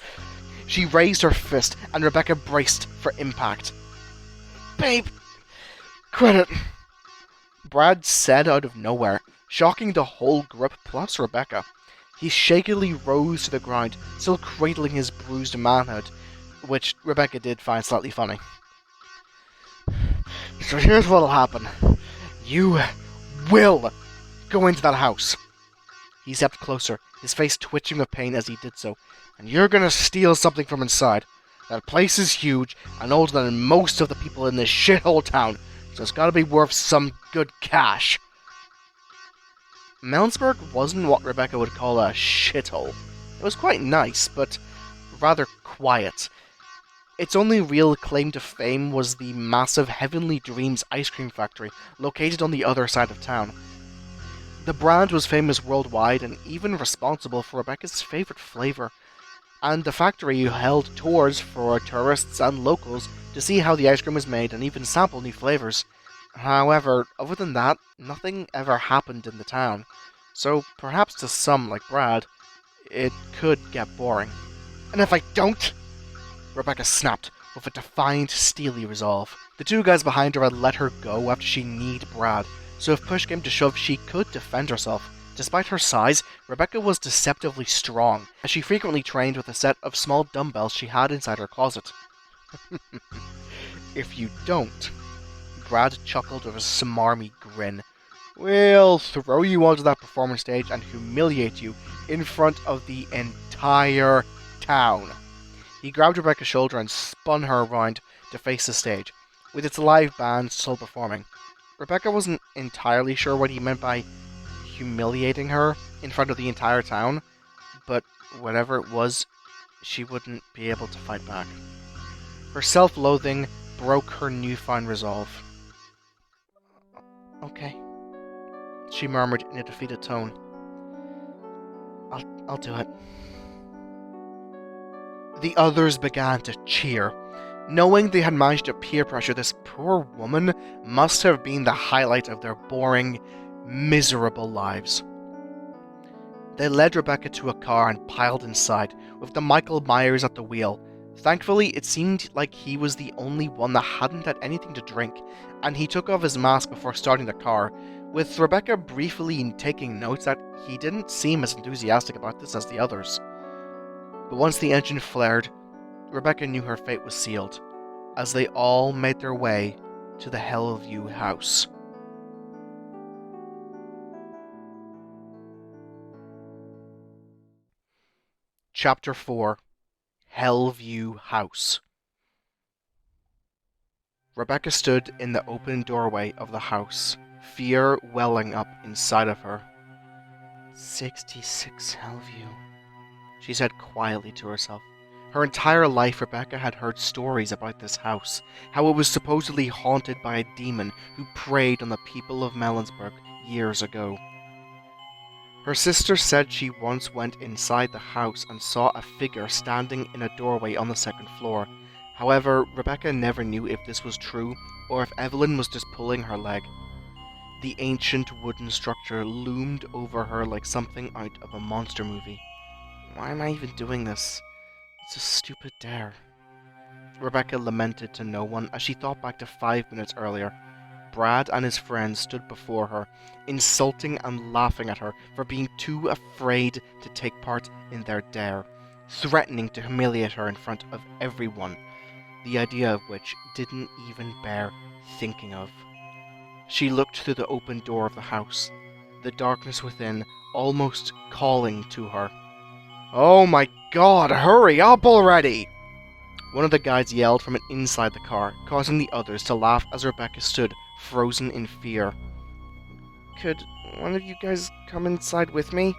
She raised her fist, and Rebecca braced for impact. "Babe, quit it," Brad said out of nowhere, shocking the whole group plus Rebecca. He shakily rose to the ground, still cradling his bruised manhood, which Rebecca did find slightly funny. "So here's what'll happen. You will go into that house." He stepped closer, his face twitching with pain as he did so. "And you're gonna steal something from inside. That place is huge and older than most of the people in this shithole town, so it's gotta be worth some good cash." Melonsburg wasn't what Rebecca would call a shithole. It was quite nice, but rather quiet. Its only real claim to fame was the massive Heavenly Dreams ice cream factory located on the other side of town. The brand was famous worldwide and even responsible for Rebecca's favourite flavour, and the factory held tours for tourists and locals to see how the ice cream was made and even sample new flavours. However, other than that, nothing ever happened in the town, so perhaps to some like Brad, it could get boring. "And if I don't?" Rebecca snapped, with a defiant, steely resolve. The two guys behind her had let her go after she kneed Brad, so if push came to shove, she could defend herself. Despite her size, Rebecca was deceptively strong, as she frequently trained with a set of small dumbbells she had inside her closet. "If you don't," Brad chuckled with a smarmy grin, "we'll throw you onto that performance stage and humiliate you in front of the entire town." He grabbed Rebecca's shoulder and spun her around to face the stage, with its live band still performing. Rebecca wasn't entirely sure what he meant by humiliating her in front of the entire town, but whatever it was, she wouldn't be able to fight back. Her self-loathing broke her newfound resolve. "Okay," she murmured in a defeated tone. I'll do it." The others began to cheer. Knowing they had managed to peer pressure this poor woman must have been the highlight of their boring, miserable lives. They led Rebecca to a car and piled inside, with the Michael Myers at the wheel. Thankfully, it seemed like he was the only one that hadn't had anything to drink, and he took off his mask before starting the car, with Rebecca briefly taking notes that he didn't seem as enthusiastic about this as the others. But once the engine flared, Rebecca knew her fate was sealed, as they all made their way to the Hellview house. Chapter 4: Hellview House. Rebecca stood in the open doorway of the house, fear welling up inside of her. 66 Hellview, she said quietly to herself. Her entire life, Rebecca had heard stories about this house, how it was supposedly haunted by a demon who preyed on the people of Melonsburg years ago. Her sister said she once went inside the house and saw a figure standing in a doorway on the second floor. However, Rebecca never knew if this was true or if Evelyn was just pulling her leg. The ancient wooden structure loomed over her like something out of a monster movie. Why am I even doing this? It's a stupid dare. Rebecca lamented to no one as she thought back to 5 minutes earlier. Brad and his friends stood before her, insulting and laughing at her for being too afraid to take part in their dare, threatening to humiliate her in front of everyone, the idea of which didn't even bear thinking of. She looked through the open door of the house, the darkness within almost calling to her. "Oh my God, hurry up already!" One of the guys yelled from inside the car, causing the others to laugh as Rebecca stood, frozen in fear. "Could one of you guys come inside with me?"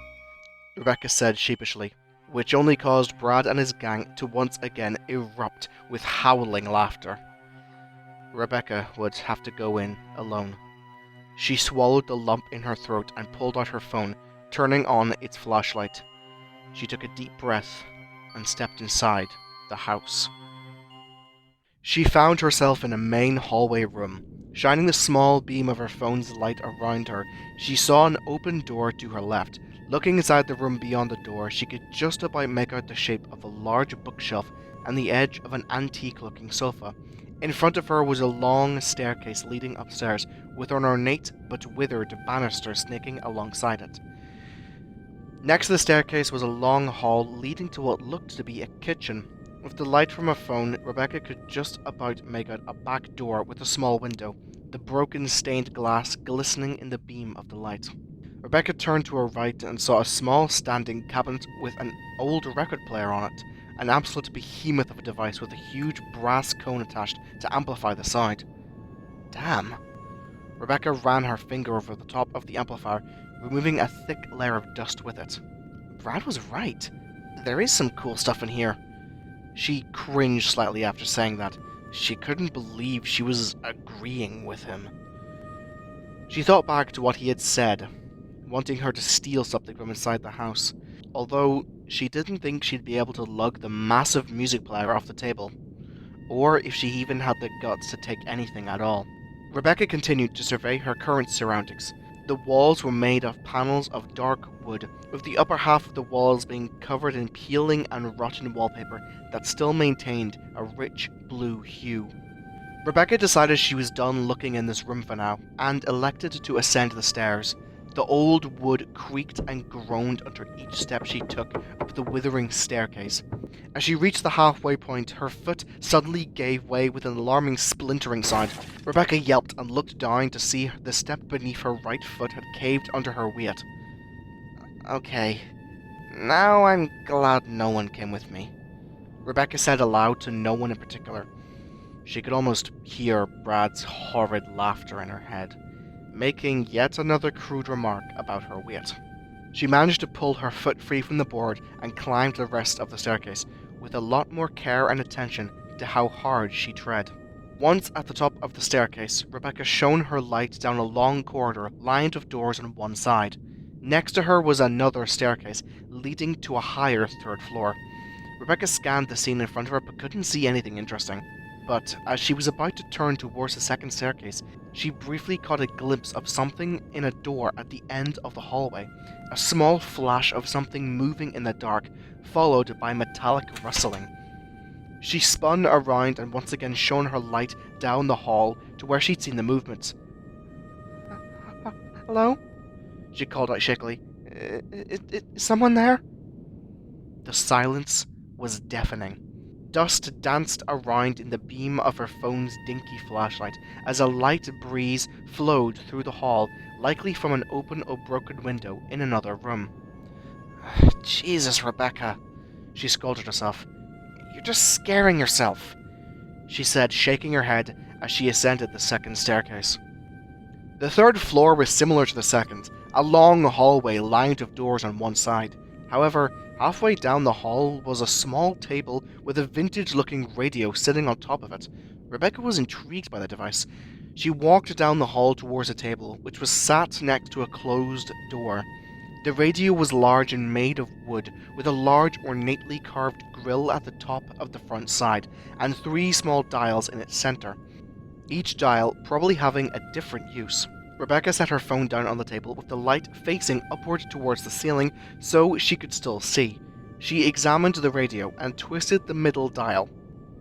Rebecca said sheepishly, which only caused Brad and his gang to once again erupt with howling laughter. Rebecca would have to go in alone. She swallowed the lump in her throat and pulled out her phone, turning on its flashlight. She took a deep breath and stepped inside the house. She found herself in a main hallway room. Shining the small beam of her phone's light around her, she saw an open door to her left. Looking inside the room beyond the door, she could just about make out the shape of a large bookshelf and the edge of an antique-looking sofa. In front of her was a long staircase leading upstairs, with an ornate but withered banister snaking alongside it. Next to the staircase was a long hall leading to what looked to be a kitchen. With the light from her phone, Rebecca could just about make out a back door with a small window, the broken stained glass glistening in the beam of the light. Rebecca turned to her right and saw a small standing cabinet with an old record player on it, an absolute behemoth of a device with a huge brass cone attached to amplify the sound. Damn. Rebecca ran her finger over the top of the amplifier, removing a thick layer of dust with it. Brad was right. There is some cool stuff in here. She cringed slightly after saying that. She couldn't believe she was agreeing with him. She thought back to what he had said, wanting her to steal something from inside the house, although she didn't think she'd be able to lug the massive music player off the table, or if she even had the guts to take anything at all. Rebecca continued to survey her current surroundings. The walls were made of panels of dark wood, with the upper half of the walls being covered in peeling and rotten wallpaper that still maintained a rich blue hue. Rebecca decided she was done looking in this room for now, and elected to ascend the stairs. The old wood creaked and groaned under each step she took up the withering staircase. As she reached the halfway point, her foot suddenly gave way with an alarming splintering sound. Rebecca yelped and looked down to see the step beneath her right foot had caved under her weight. Okay, now I'm glad no one came with me, Rebecca said aloud to no one in particular. She could almost hear Brad's horrid laughter in her head, making yet another crude remark about her weight. She managed to pull her foot free from the board and climbed the rest of the staircase, with a lot more care and attention to how hard she tread. Once at the top of the staircase, Rebecca shone her light down a long corridor lined with doors on one side. Next to her was another staircase, leading to a higher third floor. Rebecca scanned the scene in front of her but couldn't see anything interesting. But as she was about to turn towards the second staircase, she briefly caught a glimpse of something in a door at the end of the hallway. A small flash of something moving in the dark, followed by metallic rustling. She spun around and once again shone her light down the hall to where she'd seen the movements. Hello? She called out shakily. Is someone there? The silence was deafening. Dust danced around in the beam of her phone's dinky flashlight as a light breeze flowed through the hall, likely from an open or broken window in another room. Jesus, Rebecca, she scolded herself. You're just scaring yourself, she said, shaking her head as she ascended the second staircase. The third floor was similar to the second, a long hallway lined with doors on one side. However, halfway down the hall was a small table with a vintage-looking radio sitting on top of it. Rebecca was intrigued by the device. She walked down the hall towards the table, which was sat next to a closed door. The radio was large and made of wood, with a large ornately carved grille at the top of the front side, and 3 small dials in its center, each dial probably having a different use. Rebecca set her phone down on the table with the light facing upward towards the ceiling so she could still see. She examined the radio and twisted the middle dial.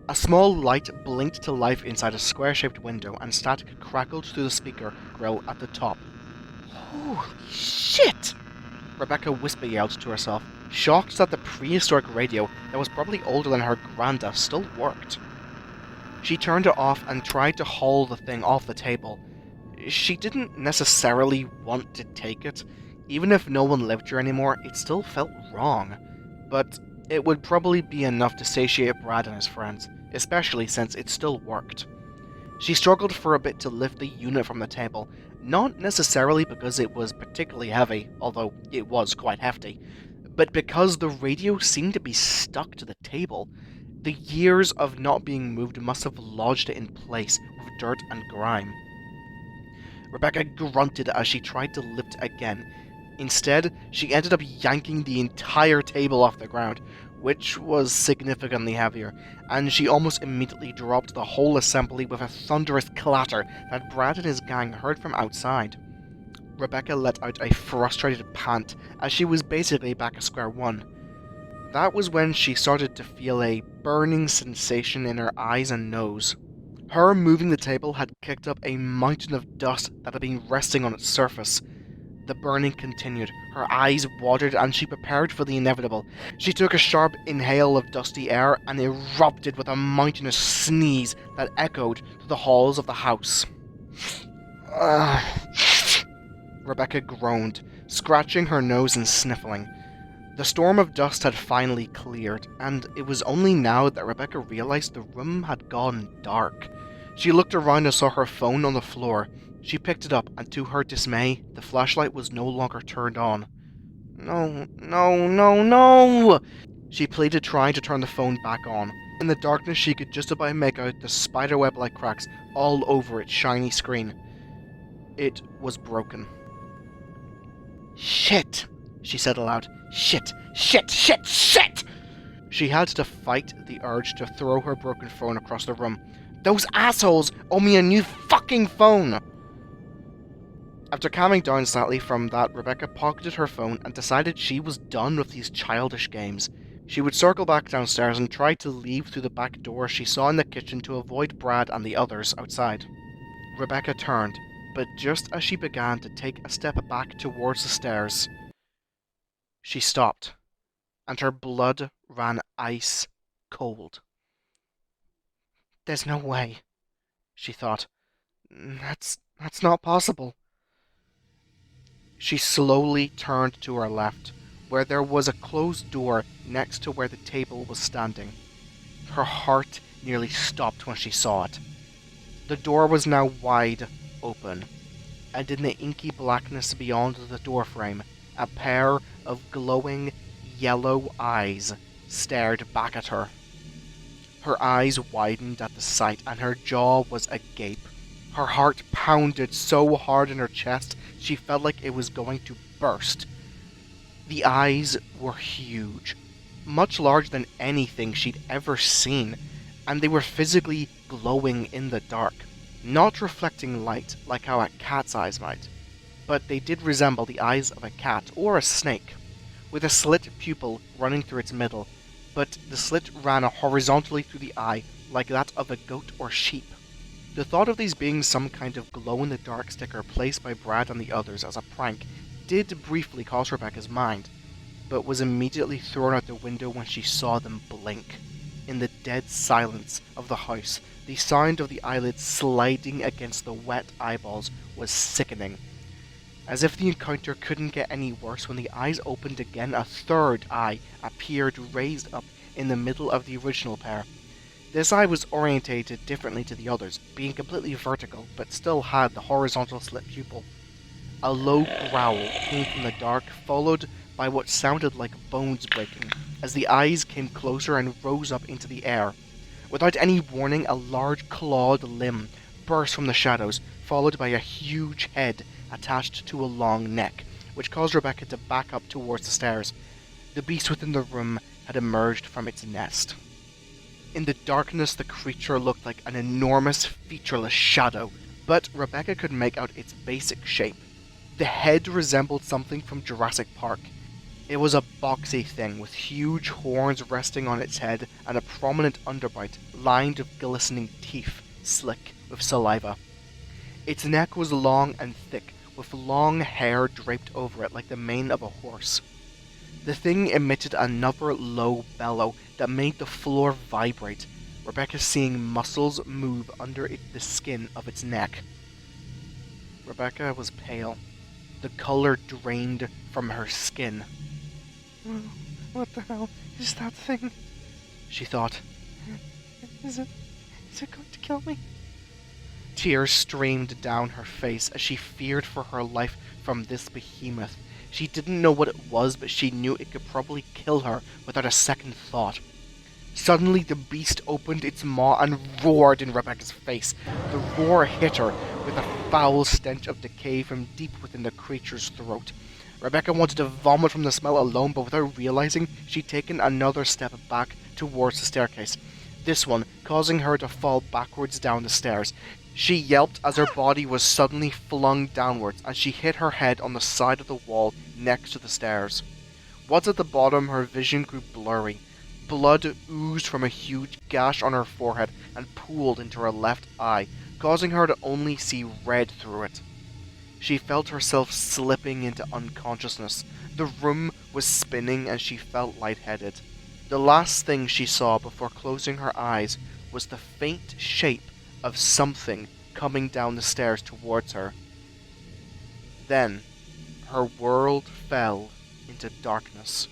A small light blinked to life inside a square-shaped window and static crackled through the speaker grill at the top. Holy shit! Rebecca whisper-yelled to herself, shocked that the prehistoric radio that was probably older than her granda still worked. She turned it off and tried to haul the thing off the table. She didn't necessarily want to take it. Even if no one lived here anymore, it still felt wrong. But it would probably be enough to satiate Brad and his friends, especially since it still worked. She struggled for a bit to lift the unit from the table, not necessarily because it was particularly heavy, although it was quite hefty, but because the radio seemed to be stuck to the table. The years of not being moved must have lodged it in place with dirt and grime. Rebecca grunted as she tried to lift again. Instead, she ended up yanking the entire table off the ground, which was significantly heavier, and she almost immediately dropped the whole assembly with a thunderous clatter that Brad and his gang heard from outside. Rebecca let out a frustrated pant, as she was basically back at square one. That was when she started to feel a burning sensation in her eyes and nose. Her moving the table had kicked up a mountain of dust that had been resting on its surface. The burning continued, her eyes watered, and she prepared for the inevitable. She took a sharp inhale of dusty air and erupted with a mountainous sneeze that echoed through the halls of the house. Rebecca groaned, scratching her nose and sniffling. The storm of dust had finally cleared, and it was only now that Rebecca realized the room had gone dark. She looked around and saw her phone on the floor. She picked it up, and to her dismay, the flashlight was no longer turned on. No, no, no, no! She pleaded, trying to turn the phone back on. In the darkness, she could just about make out the spiderweb-like cracks all over its shiny screen. It was broken. Shit, she said aloud. Shit, shit, shit, shit! She had to fight the urge to throw her broken phone across the room. Those assholes owe me a new fucking phone! After calming down slightly from that, Rebecca pocketed her phone and decided she was done with these childish games. She would circle back downstairs and try to leave through the back door she saw in the kitchen to avoid Brad and the others outside. Rebecca turned, but just as she began to take a step back towards the stairs, she stopped, and her blood ran ice cold. There's no way, she thought. That's not possible. She slowly turned to her left, where there was a closed door next to where the table was standing. Her heart nearly stopped when she saw it. The door was now wide open, and in the inky blackness beyond the doorframe, a pair of glowing yellow eyes stared back at her. Her eyes widened at the sight, and her jaw was agape. Her heart pounded so hard in her chest, she felt like it was going to burst. The eyes were huge, much larger than anything she'd ever seen, and they were physically glowing in the dark, not reflecting light like how a cat's eyes might, but they did resemble the eyes of a cat or a snake, with a slit pupil running through its middle, but the slit ran horizontally through the eye like that of a goat or sheep. The thought of these being some kind of glow-in-the-dark sticker placed by Brad and the others as a prank did briefly cross Rebecca's mind, but was immediately thrown out the window when she saw them blink. In the dead silence of the house, the sound of the eyelids sliding against the wet eyeballs was sickening. As if the encounter couldn't get any worse, when the eyes opened again, a third eye appeared raised up in the middle of the original pair. This eye was orientated differently to the others, being completely vertical, but still had the horizontal slit pupil. A low growl came from the dark, followed by what sounded like bones breaking, as the eyes came closer and rose up into the air. Without any warning, a large clawed limb burst from the shadows, followed by a huge head attached to a long neck, which caused Rebecca to back up towards the stairs. The beast within the room had emerged from its nest. In the darkness, the creature looked like an enormous, featureless shadow, but Rebecca could make out its basic shape. The head resembled something from Jurassic Park. It was a boxy thing with huge horns resting on its head and a prominent underbite lined with glistening teeth, slick with saliva. Its neck was long and thick, with long hair draped over it like the mane of a horse. The thing emitted another low bellow that made the floor vibrate, Rebecca seeing muscles move under the skin of its neck. Rebecca was pale. The color drained from her skin. What the hell is that thing? She thought. Is it going to kill me? Tears streamed down her face as she feared for her life from this behemoth. She didn't know what it was, but she knew it could probably kill her without a second thought. Suddenly, the beast opened its maw and roared in Rebecca's face. The roar hit her with a foul stench of decay from deep within the creature's throat. Rebecca wanted to vomit from the smell alone, but without realizing, she'd taken another step back towards the staircase, this one causing her to fall backwards down the stairs. She yelped as her body was suddenly flung downwards and she hit her head on the side of the wall next to the stairs. Once at the bottom, her vision grew blurry. Blood oozed from a huge gash on her forehead and pooled into her left eye, causing her to only see red through it. She felt herself slipping into unconsciousness. The room was spinning and she felt lightheaded. The last thing she saw before closing her eyes was the faint shape of something coming down the stairs towards her. Then, her world fell into darkness.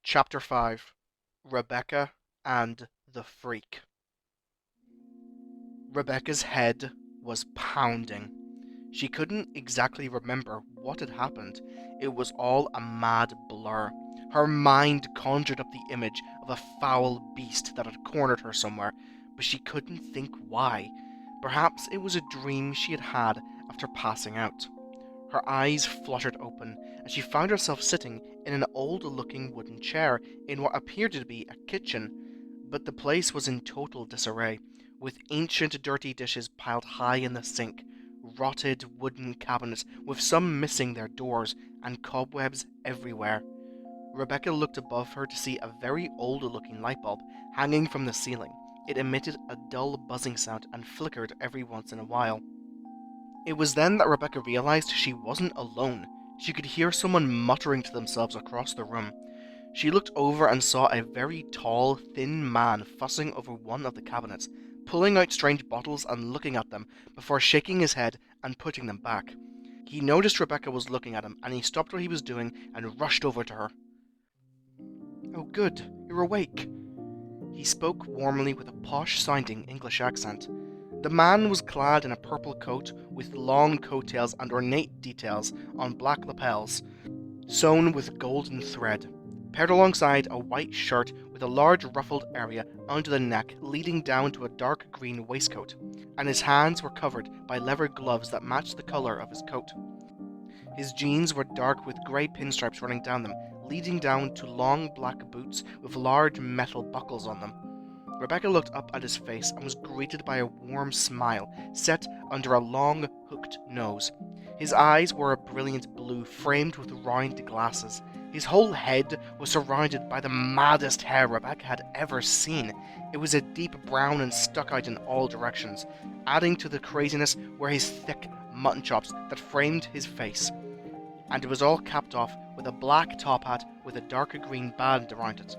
Chapter 5: Rebecca and the Freak. Rebecca's head was pounding. She couldn't exactly remember what had happened. It was all a mad blur. Her mind conjured up the image of a foul beast that had cornered her somewhere, but she couldn't think why. Perhaps it was a dream she had had after passing out. Her eyes fluttered open, and she found herself sitting in an old-looking wooden chair in what appeared to be a kitchen, but the place was in total disarray, with ancient dirty dishes piled high in the sink, rotted wooden cabinets with some missing their doors, and cobwebs everywhere. Rebecca looked above her to see a very old-looking light bulb hanging from the ceiling. It emitted a dull buzzing sound and flickered every once in a while. It was then that Rebecca realized she wasn't alone. She could hear someone muttering to themselves across the room. She looked over and saw a very tall, thin man fussing over one of the cabinets, pulling out strange bottles and looking at them before shaking his head and putting them back. He noticed Rebecca was looking at him, and he stopped what he was doing and rushed over to her. "Oh, good, you're awake." He spoke warmly with a posh-sounding English accent. The man was clad in a purple coat with long coattails and ornate details on black lapels, sewn with golden thread, paired alongside a white shirt with a large ruffled area under the neck leading down to a dark green waistcoat, and his hands were covered by leather gloves that matched the colour of his coat. His jeans were dark with grey pinstripes running down them, leading down to long black boots with large metal buckles on them. Rebecca looked up at his face and was greeted by a warm smile set under a long, hooked nose. His eyes were a brilliant blue framed with round glasses. His whole head was surrounded by the maddest hair Rebecca had ever seen. It was a deep brown and stuck out in all directions. Adding to the craziness were his thick mutton chops that framed his face. And it was all capped off with a black top hat with a darker green band around it.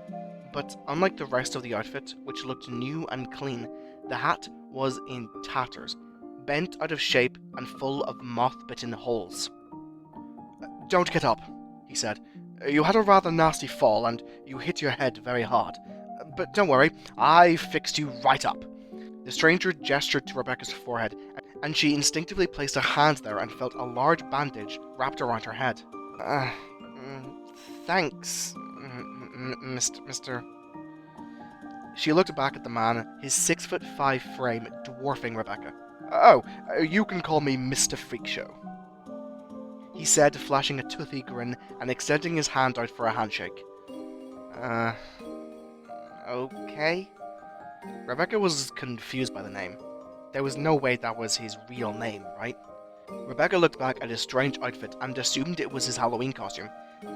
But unlike the rest of the outfit, which looked new and clean, the hat was in tatters, bent out of shape and full of moth-bitten holes. "Don't get up," he said. "You had a rather nasty fall, and you hit your head very hard. But don't worry, I fixed you right up." The stranger gestured to Rebecca's forehead, and she instinctively placed her hands there and felt a large bandage wrapped around her head. Thanks, Mr. She looked back at the man, his 6'5" frame dwarfing Rebecca. "Oh, you can call me Mr. Freakshow," he said, flashing a toothy grin and extending his hand out for a handshake. Okay? Rebecca was confused by the name. There was no way that was his real name, right? Rebecca looked back at his strange outfit and assumed it was his Halloween costume.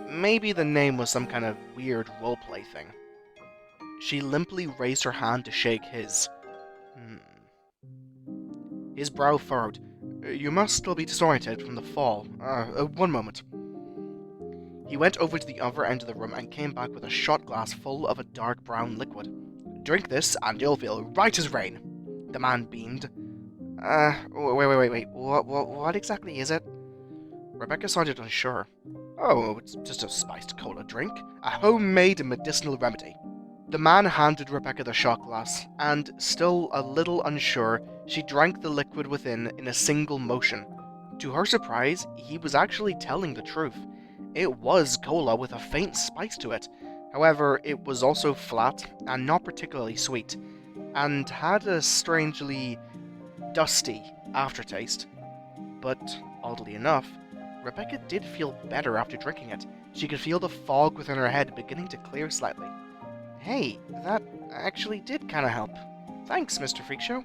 Maybe the name was some kind of weird roleplay thing. She limply raised her hand to shake his. His brow furrowed. "You must still be disoriented from the fall. One moment." He went over to the other end of the room and came back with a shot glass full of a dark brown liquid. "Drink this and you'll feel right as rain." The man beamed. Wait. What exactly is it?" Rebecca sounded unsure. "Oh, it's just a spiced cola drink. A homemade medicinal remedy." The man handed Rebecca the shot glass, and, still a little unsure, she drank the liquid within in a single motion. To her surprise, he was actually telling the truth. It was cola with a faint spice to it. However, it was also flat and not particularly sweet, and had a strangely dusty aftertaste. But, oddly enough, Rebecca did feel better after drinking it. She could feel the fog within her head beginning to clear slightly. Hey, that actually did kinda help. Thanks, Mr. Freakshow.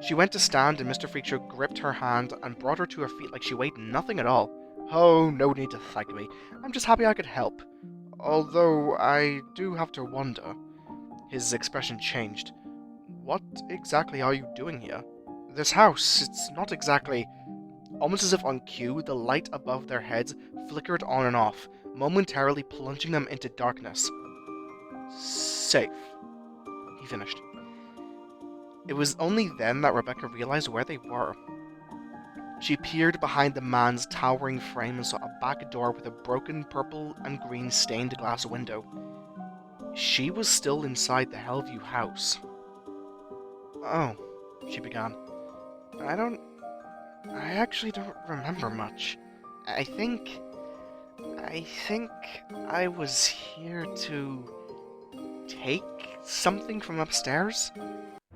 She went to stand and Mr. Freakshow gripped her hand and brought her to her feet like she weighed nothing at all. Oh, no need to thank me. I'm just happy I could help. Although I do have to wonder. His expression changed. What exactly are you doing here? This house, it's not exactly... Almost as if on cue, the light above their heads flickered on and off, momentarily plunging them into darkness. Safe, he finished. It was only then that Rebecca realized where they were. She peered behind the man's towering frame and saw a back door with a broken purple and green stained glass window. She was still inside the Hellview house. Oh, she began. I actually don't remember much. I think I was here to take something from upstairs?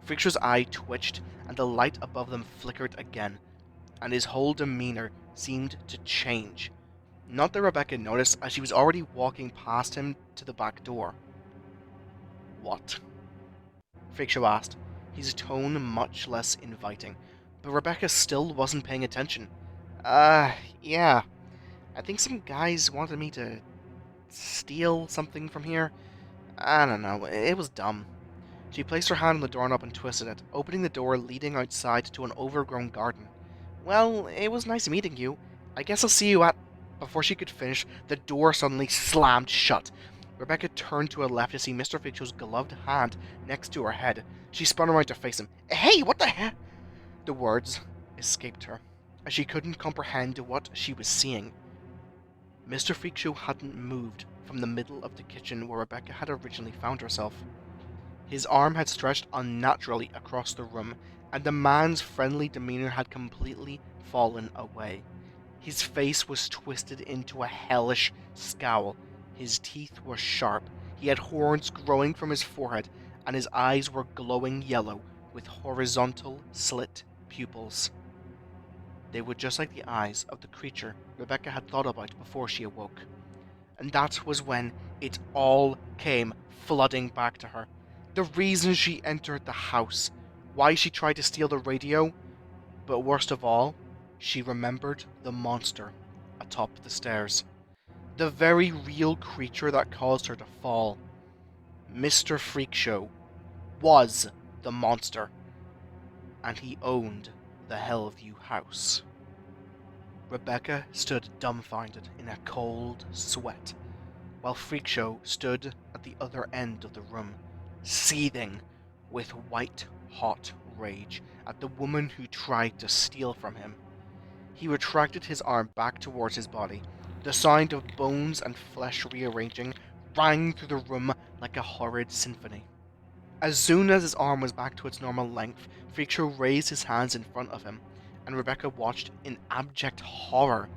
Freakshow's eye twitched, and the light above them flickered again, and his whole demeanor seemed to change. Not that Rebecca noticed, as she was already walking past him to the back door. What? Freakshow asked, his tone much less inviting, but Rebecca still wasn't paying attention. Yeah. I think some guys wanted me to steal something from here. I don't know, it was dumb. She placed her hand on the doorknob and twisted it, opening the door leading outside to an overgrown garden. Well, it was nice meeting you. I guess I'll see you at... Before she could finish, the door suddenly slammed shut. Rebecca turned to her left to see Mr. Figshow's gloved hand next to her head. She spun around to face him. Hey, what the heck? The words escaped her, as she couldn't comprehend what she was seeing. Mr. Freakshow hadn't moved from the middle of the kitchen where Rebecca had originally found herself. His arm had stretched unnaturally across the room, and the man's friendly demeanor had completely fallen away. His face was twisted into a hellish scowl. His teeth were sharp. He had horns growing from his forehead, and his eyes were glowing yellow with horizontal slit pupils. They were just like the eyes of the creature Rebecca had thought about before she awoke. And that was when it all came flooding back to her. The reason she entered the house, why she tried to steal the radio, but worst of all, she remembered the monster atop the stairs. The very real creature that caused her to fall. Mr. Freakshow was the monster, and he owned the Hellview house. Rebecca stood dumbfounded in a cold sweat, while Freakshow stood at the other end of the room, seething with white-hot rage at the woman who tried to steal from him. He retracted his arm back towards his body. The sound of bones and flesh rearranging rang through the room like a horrid symphony. As soon as his arm was back to its normal length, Freakshow raised his hands in front of him, and Rebecca watched in abject horror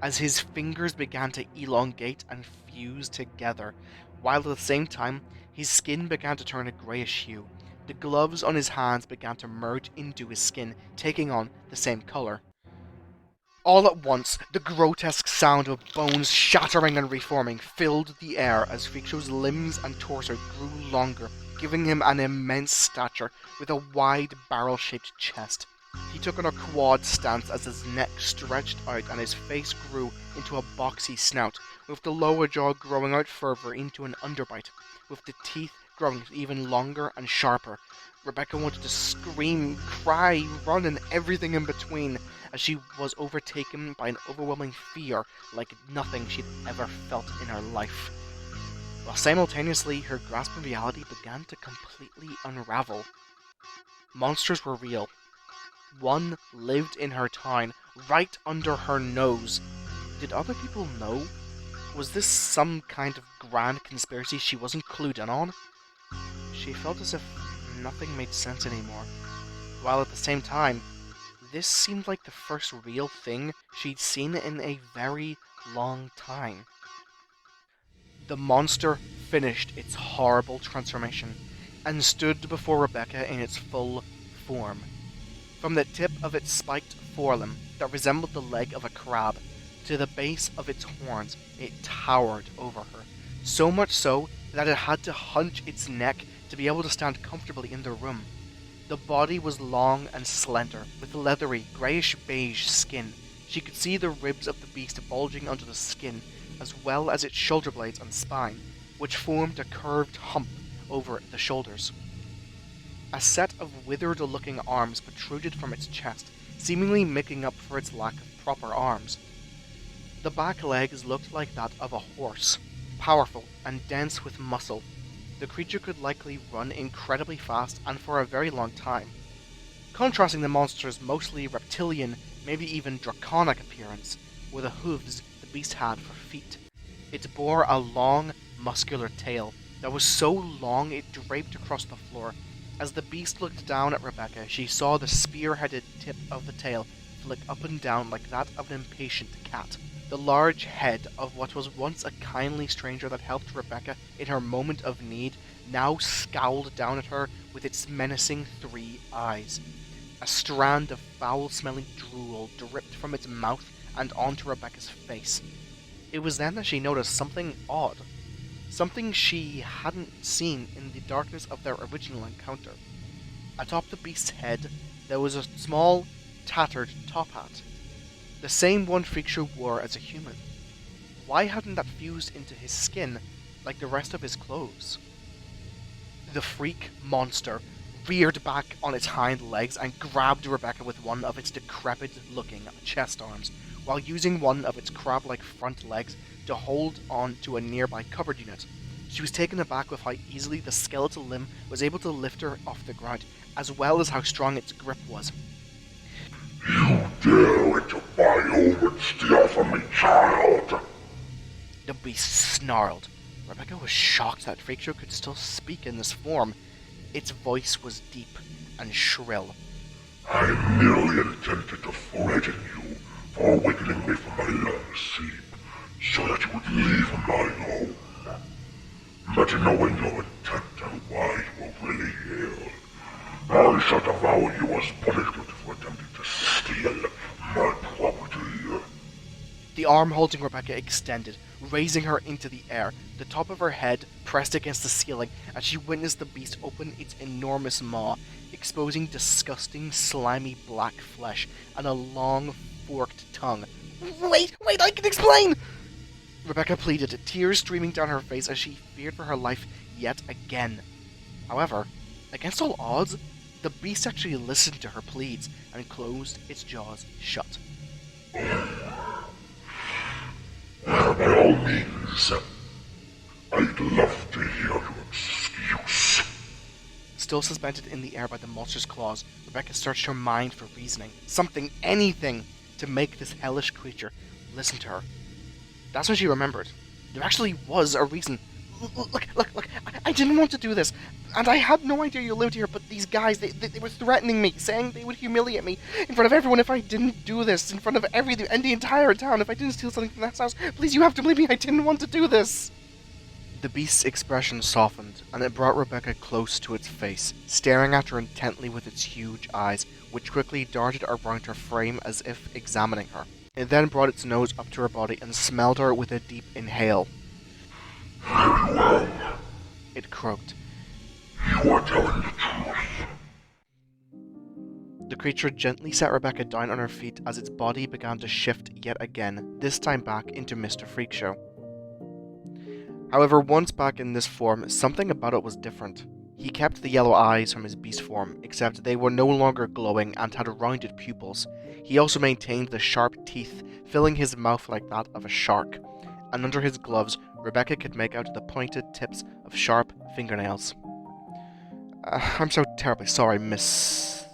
as his fingers began to elongate and fuse together, while at the same time his skin began to turn a greyish hue. The gloves on his hands began to merge into his skin, taking on the same colour. All at once, the grotesque sound of bones shattering and reforming filled the air as Freakshow's limbs and torso grew longer, giving him an immense stature with a wide barrel-shaped chest. He took on a quad stance as his neck stretched out and his face grew into a boxy snout, with the lower jaw growing out further into an underbite, with the teeth growing even longer and sharper. Rebecca wanted to scream, cry, run, and everything in between, as she was overtaken by an overwhelming fear like nothing she'd ever felt in her life. While simultaneously her grasp of reality began to completely unravel. Monsters were real. One lived in her town, right under her nose. Did other people know? Was this some kind of grand conspiracy she wasn't clued in on? She felt as if nothing made sense anymore, while at the same time, This seemed like the first real thing she'd seen in a very long time. The monster finished its horrible transformation and stood before Rebecca in its full form. From the tip of its spiked forelimb that resembled the leg of a crab to the base of its horns, it towered over her, so much so that it had to hunch its neck to be able to stand comfortably in the room. The body was long and slender, with leathery, greyish-beige skin. She could see the ribs of the beast bulging under the skin, as well as its shoulder blades and spine, which formed a curved hump over the shoulders. A set of withered-looking arms protruded from its chest, seemingly making up for its lack of proper arms. The back legs looked like that of a horse, powerful and dense with muscle. The creature could likely run incredibly fast and for a very long time. Contrasting the monster's mostly reptilian, maybe even draconic appearance, were the hooves the beast had for feet. It bore a long, muscular tail that was so long it draped across the floor. As the beast looked down at Rebecca, she saw the spear-headed tip of the tail flick up and down like that of an impatient cat. The large head of what was once a kindly stranger that helped Rebecca in her moment of need now scowled down at her with its menacing 3 eyes. A strand of foul-smelling drool dripped from its mouth and onto Rebecca's face. It was then that she noticed something odd, something she hadn't seen in the darkness of their original encounter. Atop the beast's head, there was a small, tattered top hat. The same one Freakshow wore as a human. Why hadn't that fused into his skin like the rest of his clothes? The freak monster reared back on its hind legs and grabbed Rebecca with one of its decrepit-looking chest arms, while using one of its crab-like front legs to hold on to a nearby cupboard unit. She was taken aback with how easily the skeletal limb was able to lift her off the ground, as well as how strong its grip was. You dare enter my home and steal from me, child! The beast snarled. Rebecca was shocked that Freakshow could still speak in this form. Its voice was deep and shrill. I merely intended to threaten you for awakening me from my long sleep, so that you would leave my home. But knowing your intent and why you are really here, I shall devour you as punishment for attempting to steal my property. The arm holding Rebecca extended, raising her into the air, the top of her head pressed against the ceiling as she witnessed the beast open its enormous maw, exposing disgusting, slimy black flesh and a long, forked tongue. Wait, I can explain! Rebecca pleaded, tears streaming down her face as she feared for her life yet again. However, against all odds, the beast actually listened to her pleads and closed its jaws shut. By all means, I'd love to hear your excuse. Still suspended in the air by the monster's claws, Rebecca searched her mind for reasoning, something, anything, to make this hellish creature listen to her. That's when she remembered. There actually was a reason. Look, I didn't want to do this, and I had no idea you lived here, but these guys, they were threatening me, saying they would humiliate me in front of everyone if I didn't do this, in front of the entire town, if I didn't steal something from that house. Please, you have to believe me, I didn't want to do this. The beast's expression softened, and it brought Rebecca close to its face, staring at her intently with its huge eyes, which quickly darted around her frame as if examining her. It then brought its nose up to her body and smelled her with a deep inhale. Very well. It croaked. You are telling the truth. The creature gently set Rebecca down on her feet as its body began to shift yet again, this time back into Mr. Freakshow. However, once back in this form, something about it was different. He kept the yellow eyes from his beast form, except they were no longer glowing and had rounded pupils. He also maintained the sharp teeth, filling his mouth like that of a shark, and under his gloves, Rebecca could make out the pointed tips of sharp fingernails. I'm so terribly sorry, miss...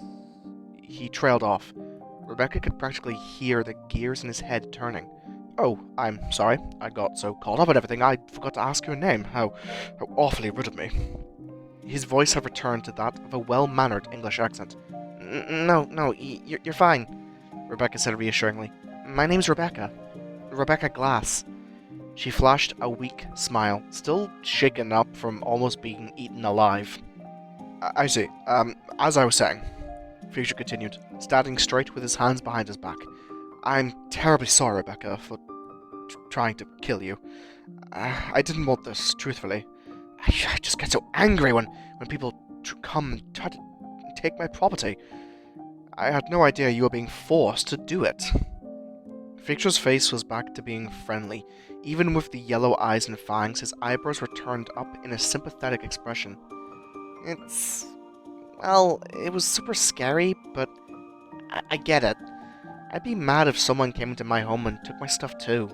He trailed off. Rebecca could practically hear the gears in his head turning. Oh, I'm sorry. I got so caught up in everything, I forgot to ask your name. How awfully rude of me. His voice had returned to that of a well-mannered English accent. No, you're fine, Rebecca said reassuringly. My name's Rebecca. Rebecca Glass. She flashed a weak smile, still shaken up from almost being eaten alive. I see. As I was saying, Freakshow continued, standing straight with his hands behind his back. I'm terribly sorry, Rebecca, for trying to kill you. I didn't want this, truthfully. I just get so angry when people come and try to take my property. I had no idea you were being forced to do it. Freakshow's face was back to being friendly. Even with the yellow eyes and fangs, his eyebrows were turned up in a sympathetic expression. Well, it was super scary, but I get it. I'd be mad if someone came into my home and took my stuff too.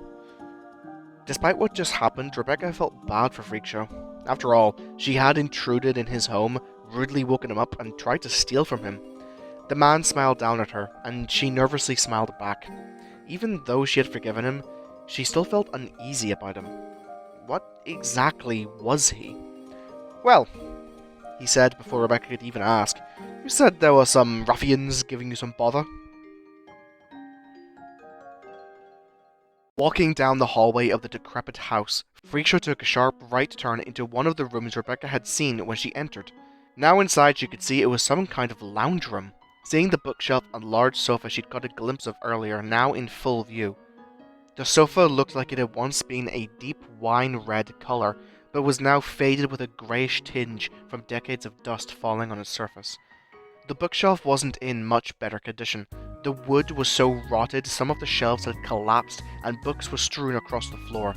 Despite what just happened, Rebecca felt bad for Freakshow. After all, she had intruded in his home, rudely woken him up, and tried to steal from him. The man smiled down at her, and she nervously smiled back. Even though she had forgiven him, she still felt uneasy about him. What exactly was he? Well, he said before Rebecca could even ask, you said there were some ruffians giving you some bother? Walking down the hallway of the decrepit house, Freakshow took a sharp right turn into one of the rooms Rebecca had seen when she entered. Now inside she could see it was some kind of lounge room. Seeing the bookshelf and large sofa she'd got a glimpse of earlier now in full view. The sofa looked like it had once been a deep wine red colour, but was now faded with a greyish tinge from decades of dust falling on its surface. The bookshelf wasn't in much better condition. The wood was so rotted some of the shelves had collapsed and books were strewn across the floor.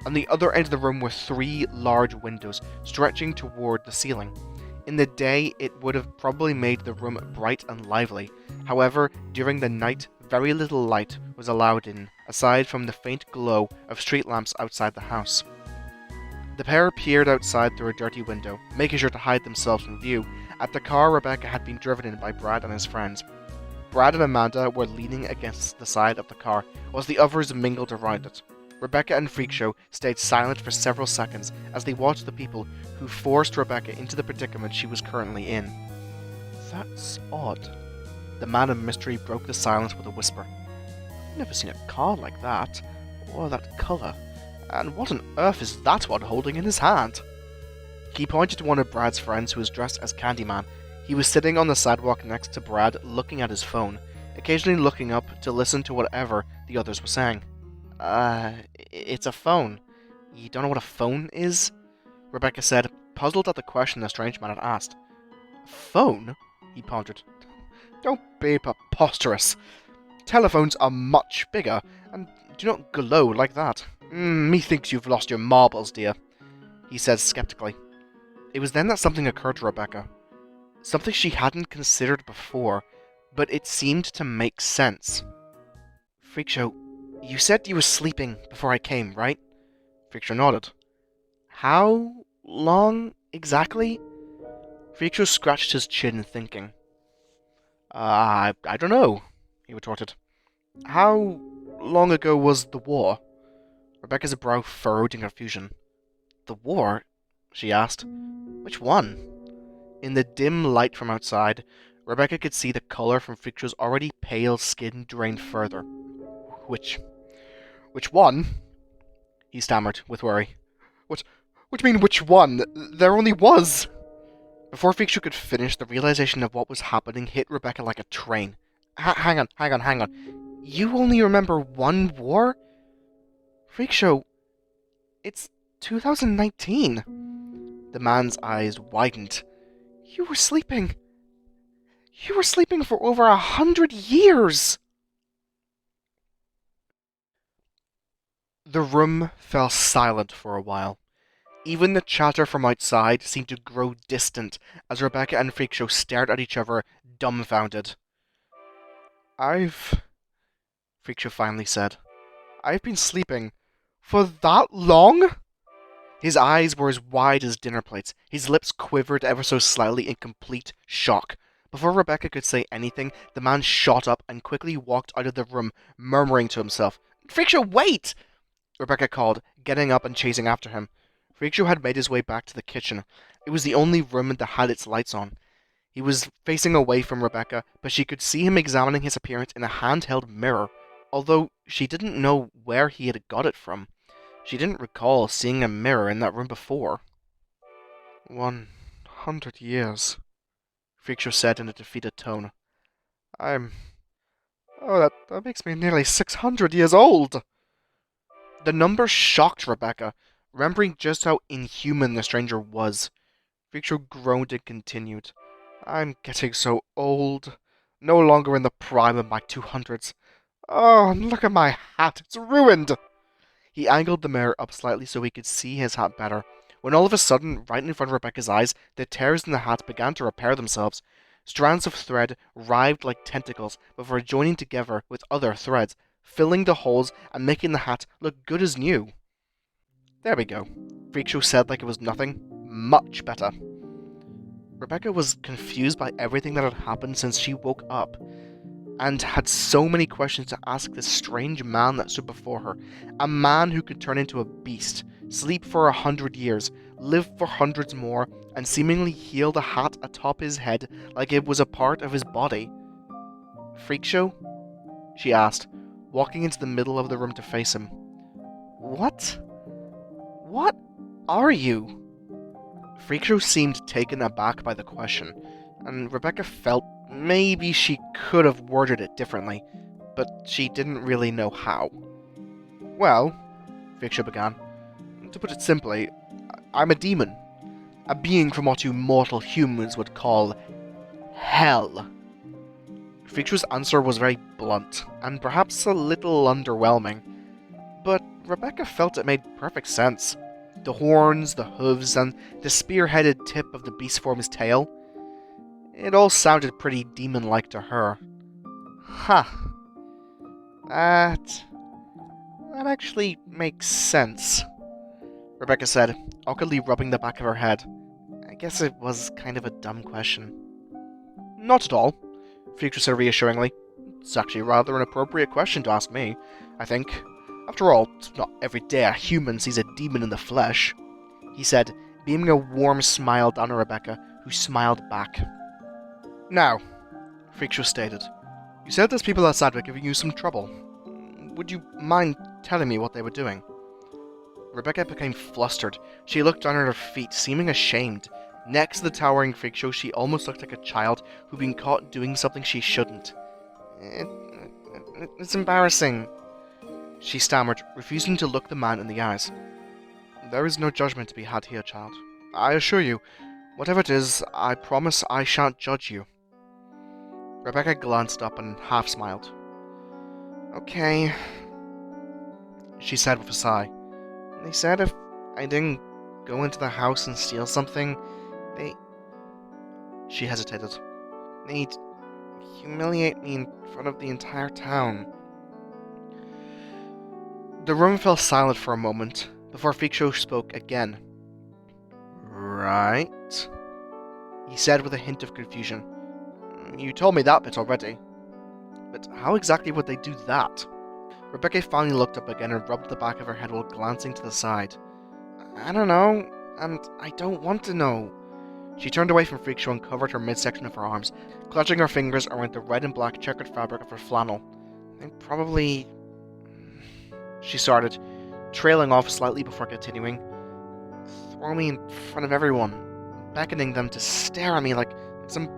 On the other end of the room were 3 large windows stretching toward the ceiling. In the day, it would have probably made the room bright and lively. However, during the night, very little light was allowed in, aside from the faint glow of street lamps outside the house. The pair peered outside through a dirty window, making sure to hide themselves from view, at the car Rebecca had been driven in by Brad and his friends. Brad and Amanda were leaning against the side of the car, whilst the others mingled around it. Rebecca and Freakshow stayed silent for several seconds as they watched the people who forced Rebecca into the predicament she was currently in. That's odd. The man of mystery broke the silence with a whisper. I've never seen a car like that, or that colour. And what on earth is that one holding in his hand? He pointed to one of Brad's friends who was dressed as Candyman. He was sitting on the sidewalk next to Brad, looking at his phone, occasionally looking up to listen to whatever the others were saying. It's a phone. You don't know what a phone is? Rebecca said, puzzled at the question the strange man had asked. Phone? He pondered. Don't be preposterous. Telephones are much bigger, and do not glow like that. Methinks you've lost your marbles, dear, he said skeptically. It was then that something occurred to Rebecca. Something she hadn't considered before, but it seemed to make sense. Freakshow, you said you were sleeping before I came, right? Freakshow nodded. How long exactly? Freakshow scratched his chin, thinking. I don't know, he retorted. How long ago was the war? Rebecca's brow furrowed in confusion. The war? She asked. Which one? In the dim light from outside, Rebecca could see the colour from Freakshow's already pale skin drain further. Which one? He stammered, with worry. What do you mean, which one? There only was! Before Freakshow could finish, the realization of what was happening hit Rebecca like a train. Hang on. You only remember one war? Freakshow, it's 2019. The man's eyes widened. You were sleeping. You were sleeping for over 100 years! The room fell silent for a while. Even the chatter from outside seemed to grow distant as Rebecca and Freakshow stared at each other, dumbfounded. Freakshow finally said, I've been sleeping for that long? His eyes were as wide as dinner plates. His lips quivered ever so slightly in complete shock. Before Rebecca could say anything, the man shot up and quickly walked out of the room, murmuring to himself. Freakshow, wait! Rebecca called, getting up and chasing after him. Freakshow had made his way back to the kitchen. It was the only room that had its lights on. He was facing away from Rebecca, but she could see him examining his appearance in a handheld mirror, although she didn't know where he had got it from. She didn't recall seeing a mirror in that room before. 100 years, Freakshow said in a defeated tone. I'm... Oh, that makes me nearly 600 years old! The number shocked Rebecca, remembering just how inhuman the stranger was. Freakshow groaned and continued. I'm getting so old. No longer in the prime of my 200s. Oh, and look at my hat. It's ruined. He angled the mirror up slightly so he could see his hat better, when all of a sudden, right in front of Rebecca's eyes, the tears in the hat began to repair themselves. Strands of thread writhed like tentacles before joining together with other threads, filling the holes and making the hat look good as new. There we go, Freakshow said like it was nothing. Much better. Rebecca was confused by everything that had happened since she woke up, and had so many questions to ask this strange man that stood before her. A man who could turn into a beast, sleep for 100 years, live for hundreds more, and seemingly heal the hat atop his head like it was a part of his body. Freakshow? She asked, walking into the middle of the room to face him. What? What are you? Freakshow seemed taken aback by the question, and Rebecca felt maybe she could have worded it differently, but she didn't really know how. Well, Freakshow began, to put it simply, I'm a demon. A being from what you mortal humans would call hell. Freakshow's answer was very blunt, and perhaps a little underwhelming, but Rebecca felt it made perfect sense. The horns, the hooves, and the spear-headed tip of the beast form's tail. It all sounded pretty demon-like to her. Huh. That actually makes sense, Rebecca said, awkwardly rubbing the back of her head. I guess it was kind of a dumb question. Not at all, Freakshow said reassuringly. It's actually rather an appropriate question to ask me, I think. After all, it's not every day a human sees a demon in the flesh, he said, beaming a warm smile down at Rebecca, who smiled back. Now, Freakshow stated, you said those people outside were giving you some trouble. Would you mind telling me what they were doing? Rebecca became flustered. She looked down at her feet, seeming ashamed. Next to the towering Freakshow, she almost looked like a child who'd been caught doing something she shouldn't. It's embarrassing, she stammered, refusing to look the man in the eyes. There is no judgment to be had here, child. I assure you, whatever it is, I promise I shan't judge you. Rebecca glanced up and half smiled. Okay, she said with a sigh. They said if I didn't go into the house and steal something, She hesitated. They'd humiliate me in front of the entire town. The room fell silent for a moment, before Freakshow spoke again. Right, he said with a hint of confusion. You told me that bit already. But how exactly would they do that? Rebecca finally looked up again and rubbed the back of her head while glancing to the side. I don't know, and I don't want to know. She turned away from Freakshow and covered her midsection of her arms, clutching her fingers around the red and black checkered fabric of her flannel. They probably... She started, trailing off slightly before continuing. Throw me in front of everyone, beckoning them to stare at me like some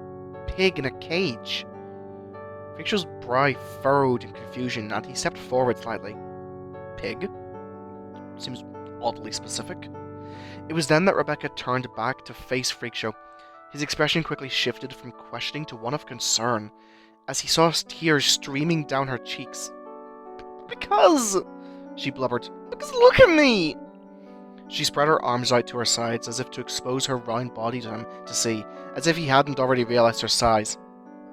pig in a cage. Freakshow's brow furrowed in confusion, and he stepped forward slightly. Pig? Seems oddly specific. It was then that Rebecca turned back to face Freakshow. His expression quickly shifted from questioning to one of concern, as he saw tears streaming down her cheeks. Because, she blubbered, because look at me! She spread her arms out to her sides as if to expose her round body to him to see, as if he hadn't already realized her size.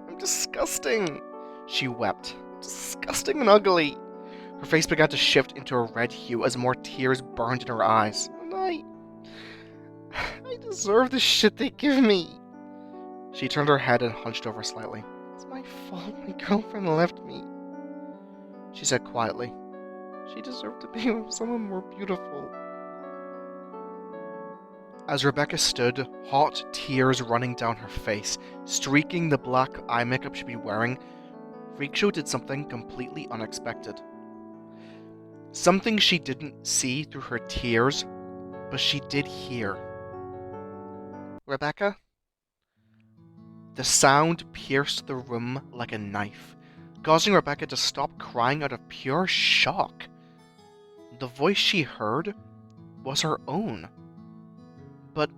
I'm disgusting, she wept. Disgusting and ugly. Her face began to shift into a red hue as more tears burned in her eyes. And I deserve the shit they give me. She turned her head and hunched over slightly. It's my fault my girlfriend left me, she said quietly. She deserved to be with someone more beautiful. As Rebecca stood, hot tears running down her face, streaking the black eye makeup she'd be wearing, Freakshow did something completely unexpected. Something she didn't see through her tears, but she did hear. "Rebecca?" The sound pierced the room like a knife, causing Rebecca to stop crying out of pure shock. The voice she heard was her own. But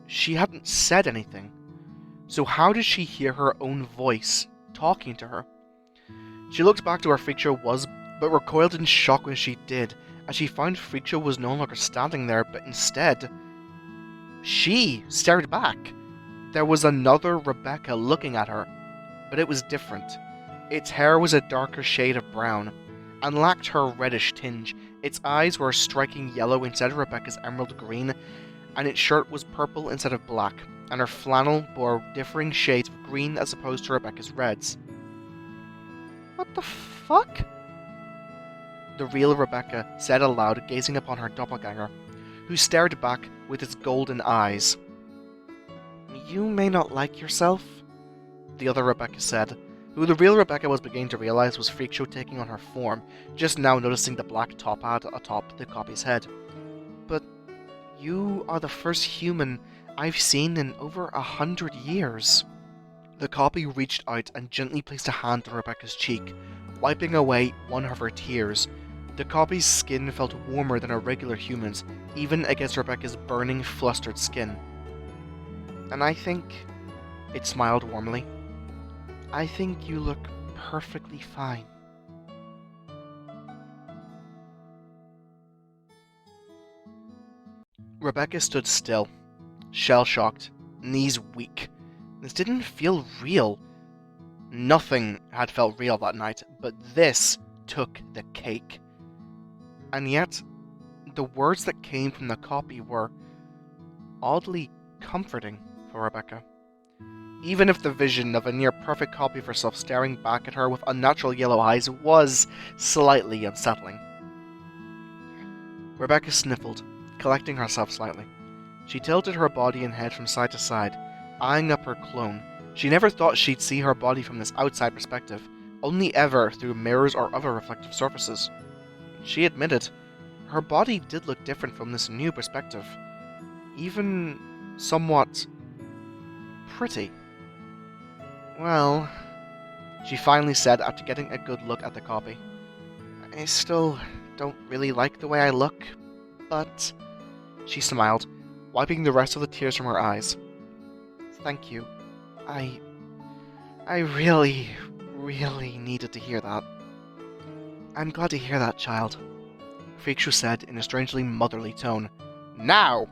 she hadn't said anything, so how did she hear her own voice talking to her? She looked back to where Freakshow was, but recoiled in shock when she did, as she found Freakshow was no longer standing there, but instead, she stared back. There was another Rebecca looking at her, but it was different. Its hair was a darker shade of brown, and lacked her reddish tinge. Its eyes were a striking yellow instead of Rebecca's emerald green, and its shirt was purple instead of black, and her flannel bore differing shades of green as opposed to Rebecca's reds. "What the fuck?" the real Rebecca said aloud, gazing upon her doppelganger, who stared back with its golden eyes. "You may not like yourself," the other Rebecca said, who the real Rebecca was beginning to realize was Freakshow taking on her form, just now noticing the black top hat atop the copy's head. "But you are the first human I've seen in over 100 years. The copy reached out and gently placed a hand on Rebecca's cheek, wiping away one of her tears. The copy's skin felt warmer than a regular human's, even against Rebecca's burning, flustered skin. "And I think," it smiled warmly, "I think you look perfectly fine." Rebecca stood still, shell-shocked, knees weak. This didn't feel real. Nothing had felt real that night, but this took the cake. And yet, the words that came from the copy were oddly comforting for Rebecca. Even if the vision of a near-perfect copy of herself staring back at her with unnatural yellow eyes was slightly unsettling. Rebecca sniffled, collecting herself slightly. She tilted her body and head from side to side, eyeing up her clone. She never thought she'd see her body from this outside perspective, only ever through mirrors or other reflective surfaces. She admitted, her body did look different from this new perspective. Even somewhat pretty. "Well," she finally said after getting a good look at the copy, "I still don't really like the way I look, but..." She smiled, wiping the rest of the tears from her eyes. "Thank you. I really, really needed to hear that." "I'm glad to hear that, child," Freakshow said in a strangely motherly tone. "Now!"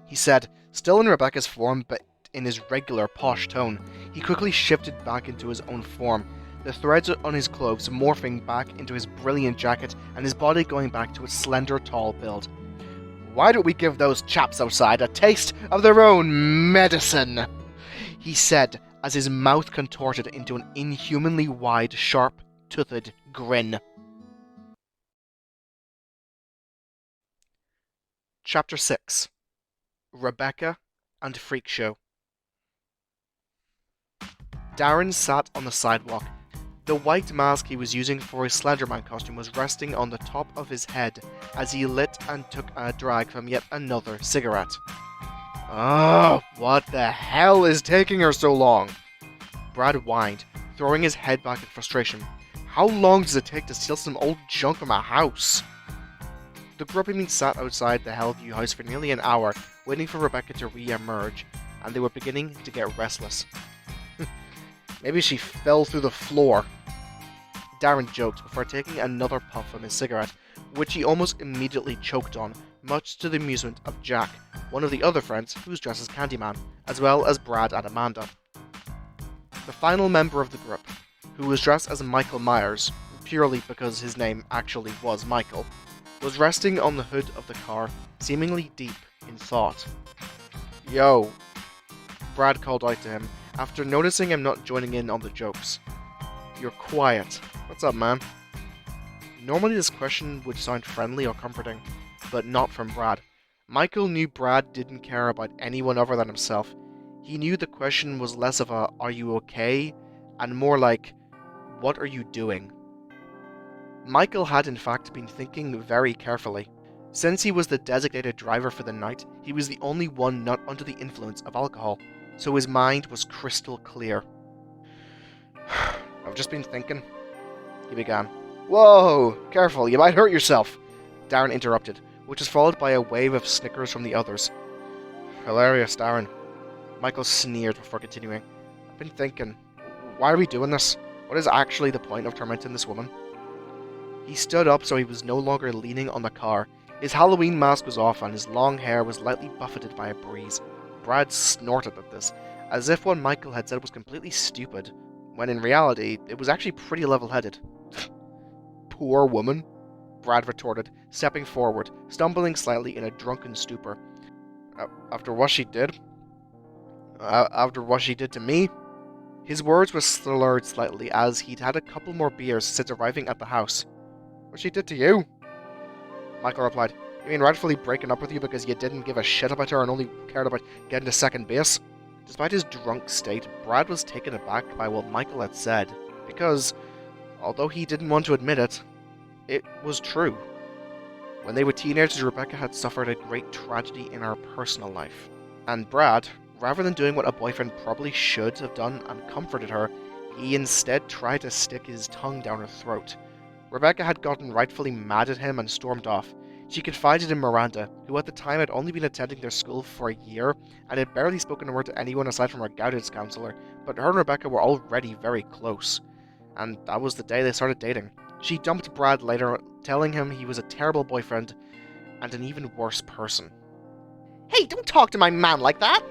he said, still in Rebecca's form, but in his regular posh tone. He quickly shifted back into his own form, the threads on his clothes morphing back into his brilliant jacket and his body going back to its slender, tall build. "Why don't we give those chaps outside a taste of their own medicine?" he said as his mouth contorted into an inhumanly wide, sharp-toothed grin. Chapter 6. Rebecca and Freakshow. Darren sat on the sidewalk. The white mask he was using for his Slenderman costume was resting on the top of his head as he lit and took a drag from yet another cigarette. "Oh, what the hell is taking her so long?" Brad whined, throwing his head back in frustration. "How long does it take to steal some old junk from a house?" The Grumpy sat outside the Hellview house for nearly an hour, waiting for Rebecca to re-emerge, and they were beginning to get restless. "Maybe she fell through the floor," Darren joked before taking another puff from his cigarette, which he almost immediately choked on, much to the amusement of Jack, one of the other friends who was dressed as Candyman, as well as Brad and Amanda. The final member of the group, who was dressed as Michael Myers, purely because his name actually was Michael, was resting on the hood of the car, seemingly deep in thought. "Yo," Brad called out to him, after noticing him not joining in on the jokes. "You're quiet. What's up, man?" Normally this question would sound friendly or comforting, but not from Brad. Michael knew Brad didn't care about anyone other than himself. He knew the question was less of a, "Are you okay?" and more like, "What are you doing?" Michael had in fact been thinking very carefully. Since he was the designated driver for the night, he was the only one not under the influence of alcohol, so his mind was crystal clear. "I've just been thinking," he began. "Whoa! Careful, you might hurt yourself," Darren interrupted, which was followed by a wave of snickers from the others. "Hilarious, Darren," Michael sneered before continuing. "I've been thinking, why are we doing this? What is actually the point of tormenting this woman?" He stood up so he was no longer leaning on the car. His Halloween mask was off and his long hair was lightly buffeted by a breeze. Brad snorted at this, as if what Michael had said was completely stupid, when in reality, it was actually pretty level-headed. "Poor woman," Brad retorted, stepping forward, stumbling slightly in a drunken stupor. After what she did? After what she did to me?" His words were slurred slightly as he'd had a couple more beers since arriving at the house. "What she did to you?" Michael replied. "You mean rightfully breaking up with you because you didn't give a shit about her and only cared about getting to second base?" Despite his drunk state, Brad was taken aback by what Michael had said, because, although he didn't want to admit it, it was true. When they were teenagers, Rebecca had suffered a great tragedy in her personal life. And Brad, rather than doing what a boyfriend probably should have done and comforted her, he instead tried to stick his tongue down her throat. Rebecca had gotten rightfully mad at him and stormed off. She confided in Miranda, who at the time had only been attending their school for a year and had barely spoken a word to anyone aside from her guidance counselor, but her and Rebecca were already very close. And that was the day they started dating. She dumped Brad later, telling him he was a terrible boyfriend and an even worse person. "Hey, don't talk to my man like that!"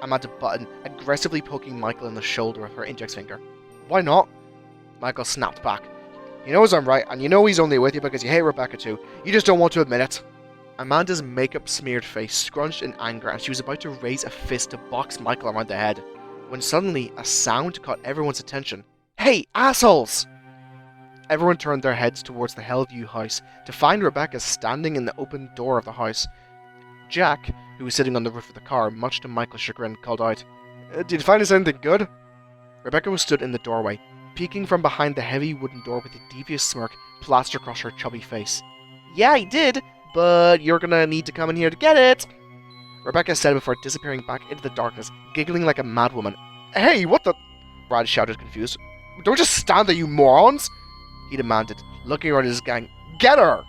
Amanda buttoned, aggressively poking Michael in the shoulder with her index finger. "Why not?" Michael snapped back. "He knows I'm right, and you know he's only with you because you hate Rebecca too. You just don't want to admit it." Amanda's makeup-smeared face scrunched in anger, and she was about to raise a fist to box Michael around the head, when suddenly a sound caught everyone's attention. "Hey, assholes!" Everyone turned their heads towards the Hellview house to find Rebecca standing in the open door of the house. Jack, who was sitting on the roof of the car, much to Michael's chagrin, called out, "Did you find us anything good?" Rebecca was stood in the doorway, peeking from behind the heavy wooden door with a devious smirk plastered across her chubby face. "Yeah, I did, but you're gonna need to come in here to get it," Rebecca said before disappearing back into the darkness, giggling like a madwoman. "Hey, what the—" Brad shouted, confused. "Don't just stand there, you morons!" he demanded, looking around at his gang. "Get her!"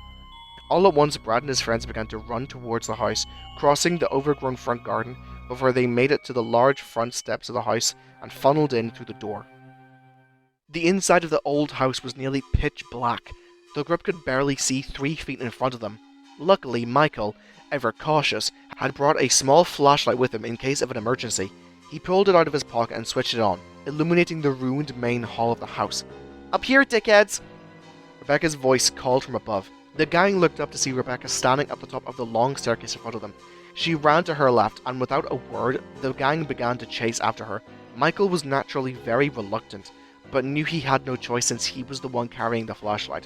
All at once, Brad and his friends began to run towards the house, crossing the overgrown front garden before they made it to the large front steps of the house and funneled in through the door. The inside of the old house was nearly pitch black. The group could barely see 3 feet in front of them. Luckily, Michael, ever cautious, had brought a small flashlight with him in case of an emergency. He pulled it out of his pocket and switched it on, illuminating the ruined main hall of the house. "Up here, dickheads!" Rebecca's voice called from above. The gang looked up to see Rebecca standing at the top of the long staircase in front of them. She ran to her left, and without a word, the gang began to chase after her. Michael was naturally very reluctant, but knew he had no choice since he was the one carrying the flashlight.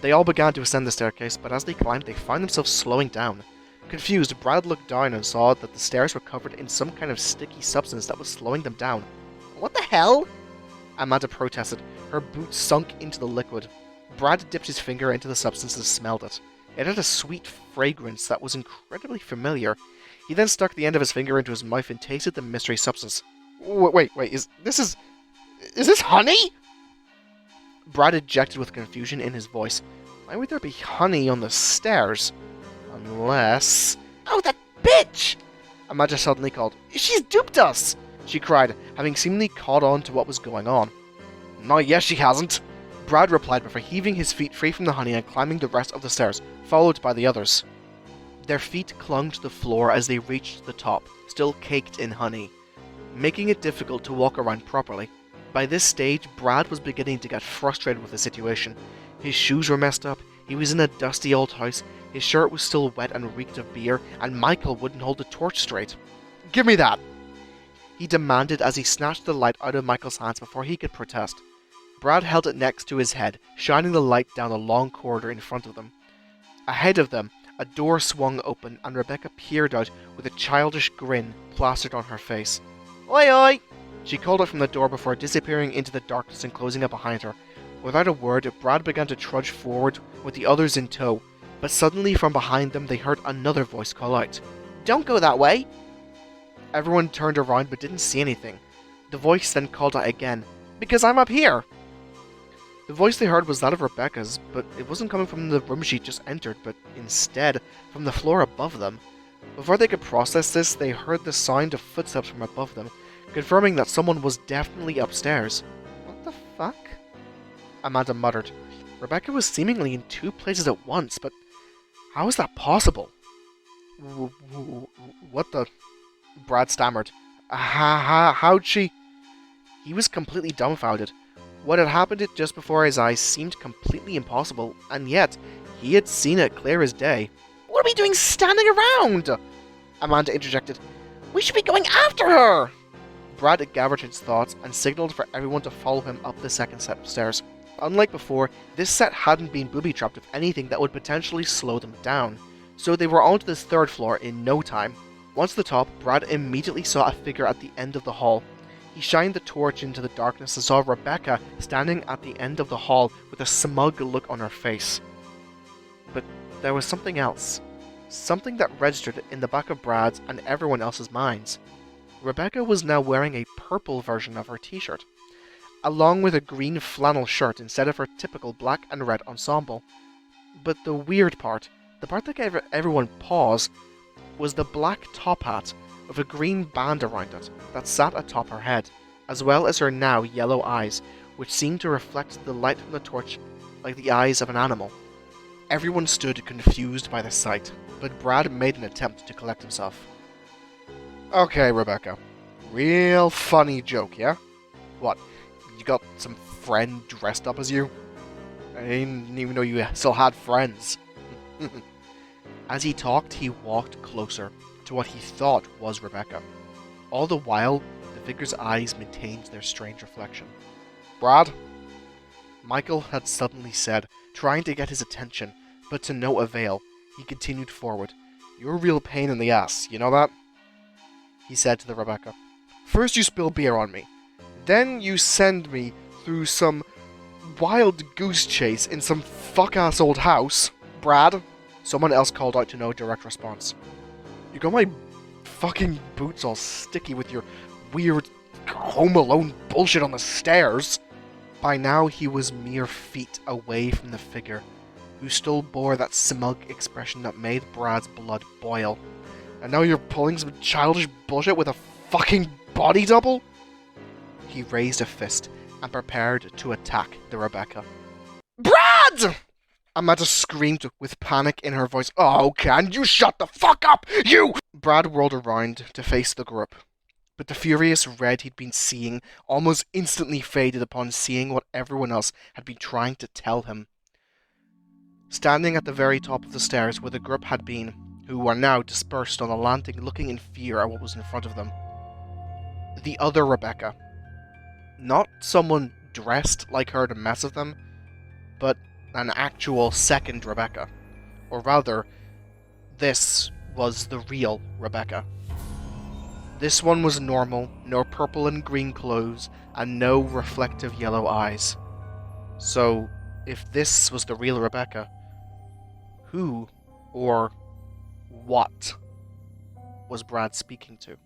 They all began to ascend the staircase, but as they climbed, they found themselves slowing down. Confused, Brad looked down and saw that the stairs were covered in some kind of sticky substance that was slowing them down. "What the hell?" Amanda protested. Her boots sunk into the liquid. Brad dipped his finger into the substance and smelled it. It had a sweet fragrance that was incredibly familiar. He then stuck the end of his finger into his mouth and tasted the mystery substance. Wait, is this honey?" Brad ejected with confusion in his voice. Why would there be honey on the stairs? Unless... "Oh, that bitch!" Amanda suddenly called. "She's duped us!" she cried, having seemingly caught on to what was going on. "Not yet, she hasn't," Brad replied before heaving his feet free from the honey and climbing the rest of the stairs, followed by the others. Their feet clung to the floor as they reached the top, still caked in honey, making it difficult to walk around properly. By this stage, Brad was beginning to get frustrated with the situation. His shoes were messed up, he was in a dusty old house, his shirt was still wet and reeked of beer, and Michael wouldn't hold the torch straight. "Give me that!" he demanded as he snatched the light out of Michael's hands before he could protest. Brad held it next to his head, shining the light down the long corridor in front of them. Ahead of them, A door swung open and Rebecca peered out with a childish grin plastered on her face. "Oi, oi!" She called out from the door before disappearing into the darkness and closing it behind her. Without a word, Brad began to trudge forward with the others in tow, but suddenly from behind them they heard another voice call out, "Don't go that way!" Everyone turned around but didn't see anything. The voice then called out again, "Because I'm up here!" The voice they heard was that of Rebecca's, but it wasn't coming from the room she just entered, but instead from the floor above them. Before they could process this, they heard the sound of footsteps from above them, confirming that someone was definitely upstairs. "What the fuck?" Amanda muttered. Rebecca was seemingly in two places at once, but how is that possible? What the... Brad stammered. How'd she... He was completely dumbfounded. What had happened just before his eyes seemed completely impossible, and yet he had seen it clear as day. "What are we doing standing around?" Amanda interjected. "We should be going after her!" Brad gathered his thoughts and signaled for everyone to follow him up the second set of stairs. Unlike before, this set hadn't been booby-trapped with anything that would potentially slow them down, so they were onto this third floor in no time. Once at the top, Brad immediately saw a figure at the end of the hall. He shined the torch into the darkness and saw Rebecca standing at the end of the hall with a smug look on her face. But there was something else. Something that registered in the back of Brad's and everyone else's minds. Rebecca was now wearing a purple version of her t-shirt, along with a green flannel shirt instead of her typical black and red ensemble. But the weird part, the part that gave everyone pause, was the black top hat with a green band around it that sat atop her head, as well as her now yellow eyes, which seemed to reflect the light from the torch like the eyes of an animal. Everyone stood confused by the sight, but Brad made an attempt to collect himself. "Okay, Rebecca. Real funny joke, yeah? What, you got some friend dressed up as you? I didn't even know you still had friends." As he talked, he walked closer to what he thought was Rebecca. All the while, the figure's eyes maintained their strange reflection. "Brad?" Michael had suddenly said, trying to get his attention, but to no avail. He continued forward. "You're a real pain in the ass, you know that?" He said to the Rebecca. "First you spill beer on me. Then you send me through some wild goose chase in some fuck-ass old house. Brad?" Someone else called out to no direct response. "You got my fucking boots all sticky with your weird Home Alone bullshit on the stairs." By now he was mere feet away from the figure, who still bore that smug expression that made Brad's blood boil. "And now you're pulling some childish bullshit with a fucking body double?" He raised a fist and prepared to attack the Rebecca. "Brad!" Amanda screamed with panic in her voice. "Oh, can you shut the fuck up, you?" Brad whirled around to face the group, but the furious red he'd been seeing almost instantly faded upon seeing what everyone else had been trying to tell him. Standing at the very top of the stairs where the group had been, who were now dispersed on the landing looking in fear at what was in front of them. The other Rebecca. Not someone dressed like her to mess with them, but an actual second Rebecca. Or rather, this was the real Rebecca. This one was normal, no purple and green clothes, and no reflective yellow eyes. So, if this was the real Rebecca, who, or what, was Brad speaking to?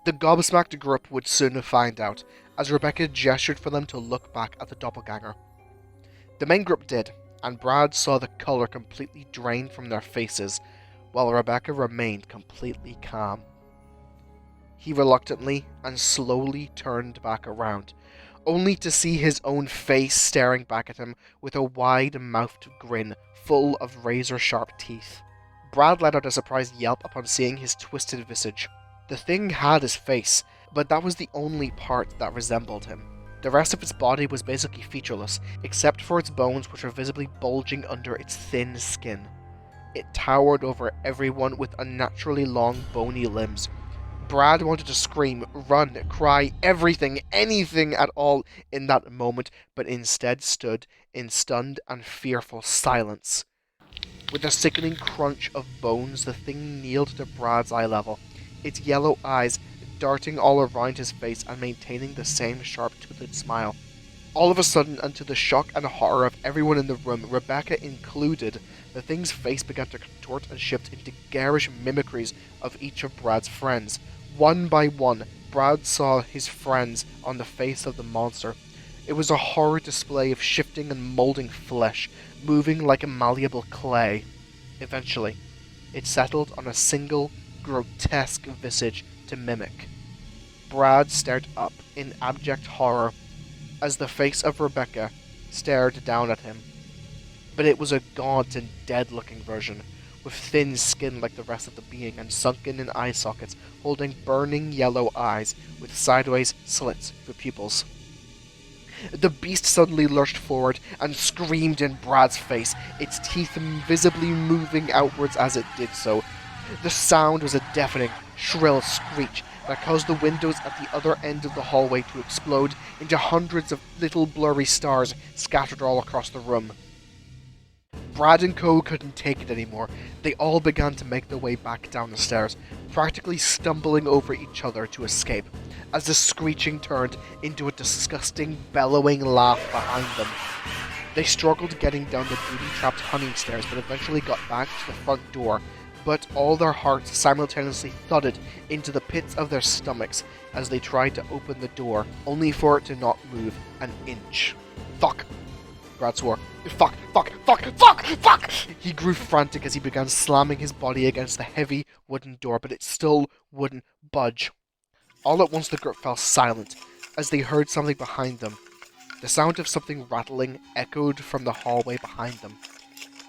The gobsmacked group would soon find out, as Rebecca gestured for them to look back at the doppelganger. The main group did, and Brad saw the colour completely drained from their faces, while Rebecca remained completely calm. He reluctantly and slowly turned back around, only to see his own face staring back at him with a wide-mouthed grin full of razor-sharp teeth. Brad let out a surprised yelp upon seeing his twisted visage. The thing had his face, but that was the only part that resembled him. The rest of its body was basically featureless, except for its bones which were visibly bulging under its thin skin. It towered over everyone with unnaturally long, bony limbs. Brad wanted to scream, run, cry, everything, anything at all in that moment, but instead stood in stunned and fearful silence. With a sickening crunch of bones, the thing kneeled to Brad's eye level, its yellow eyes darting all around his face and maintaining the same sharp-toothed smile. All of a sudden, and to the shock and horror of everyone in the room, Rebecca included, the thing's face began to contort and shift into garish mimicries of each of Brad's friends. One by one, Brad saw his friends on the face of the monster. It was a horrid display of shifting and molding flesh, moving like a malleable clay. Eventually, it settled on a single, grotesque visage to mimic. Brad stared up in abject horror as the face of Rebecca stared down at him. But it was a gaunt and dead-looking version, with thin skin like the rest of the being and sunken in eye sockets, holding burning yellow eyes with sideways slits for pupils. The beast suddenly lurched forward and screamed in Brad's face, its teeth visibly moving outwards as it did so. The sound was a deafening, shrill screech that caused the windows at the other end of the hallway to explode into hundreds of little blurry stars scattered all across the room. Brad and Co. couldn't take it anymore. They all began to make their way back down the stairs, practically stumbling over each other to escape, as the screeching turned into a disgusting, bellowing laugh behind them. They struggled getting down the booby-trapped honey stairs, but eventually got back to the front door, but all their hearts simultaneously thudded into the pits of their stomachs as they tried to open the door, only for it to not move an inch. Fuck! Brad swore. Fuck! Fuck! Fuck! Fuck! Fuck! He grew frantic as he began slamming his body against the heavy wooden door, but it still wouldn't budge. All at once the group fell silent as they heard something behind them. The sound of something rattling echoed from the hallway behind them,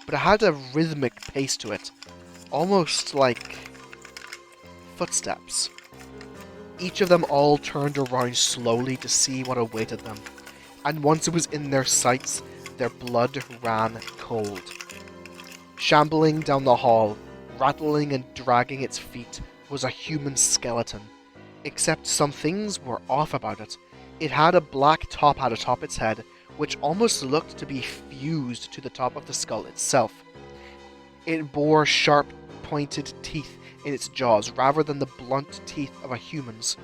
but it had a rhythmic pace to it, almost like footsteps. Each of them all turned around slowly to see what awaited them, and once it was in their sights, their blood ran cold. Shambling down the hall, rattling and dragging its feet, was a human skeleton. Except some things were off about it. It had a black top hat atop its head, which almost looked to be fused to the top of the skull itself. It bore sharp, pointed teeth in its jaws rather than the blunt teeth of a human's,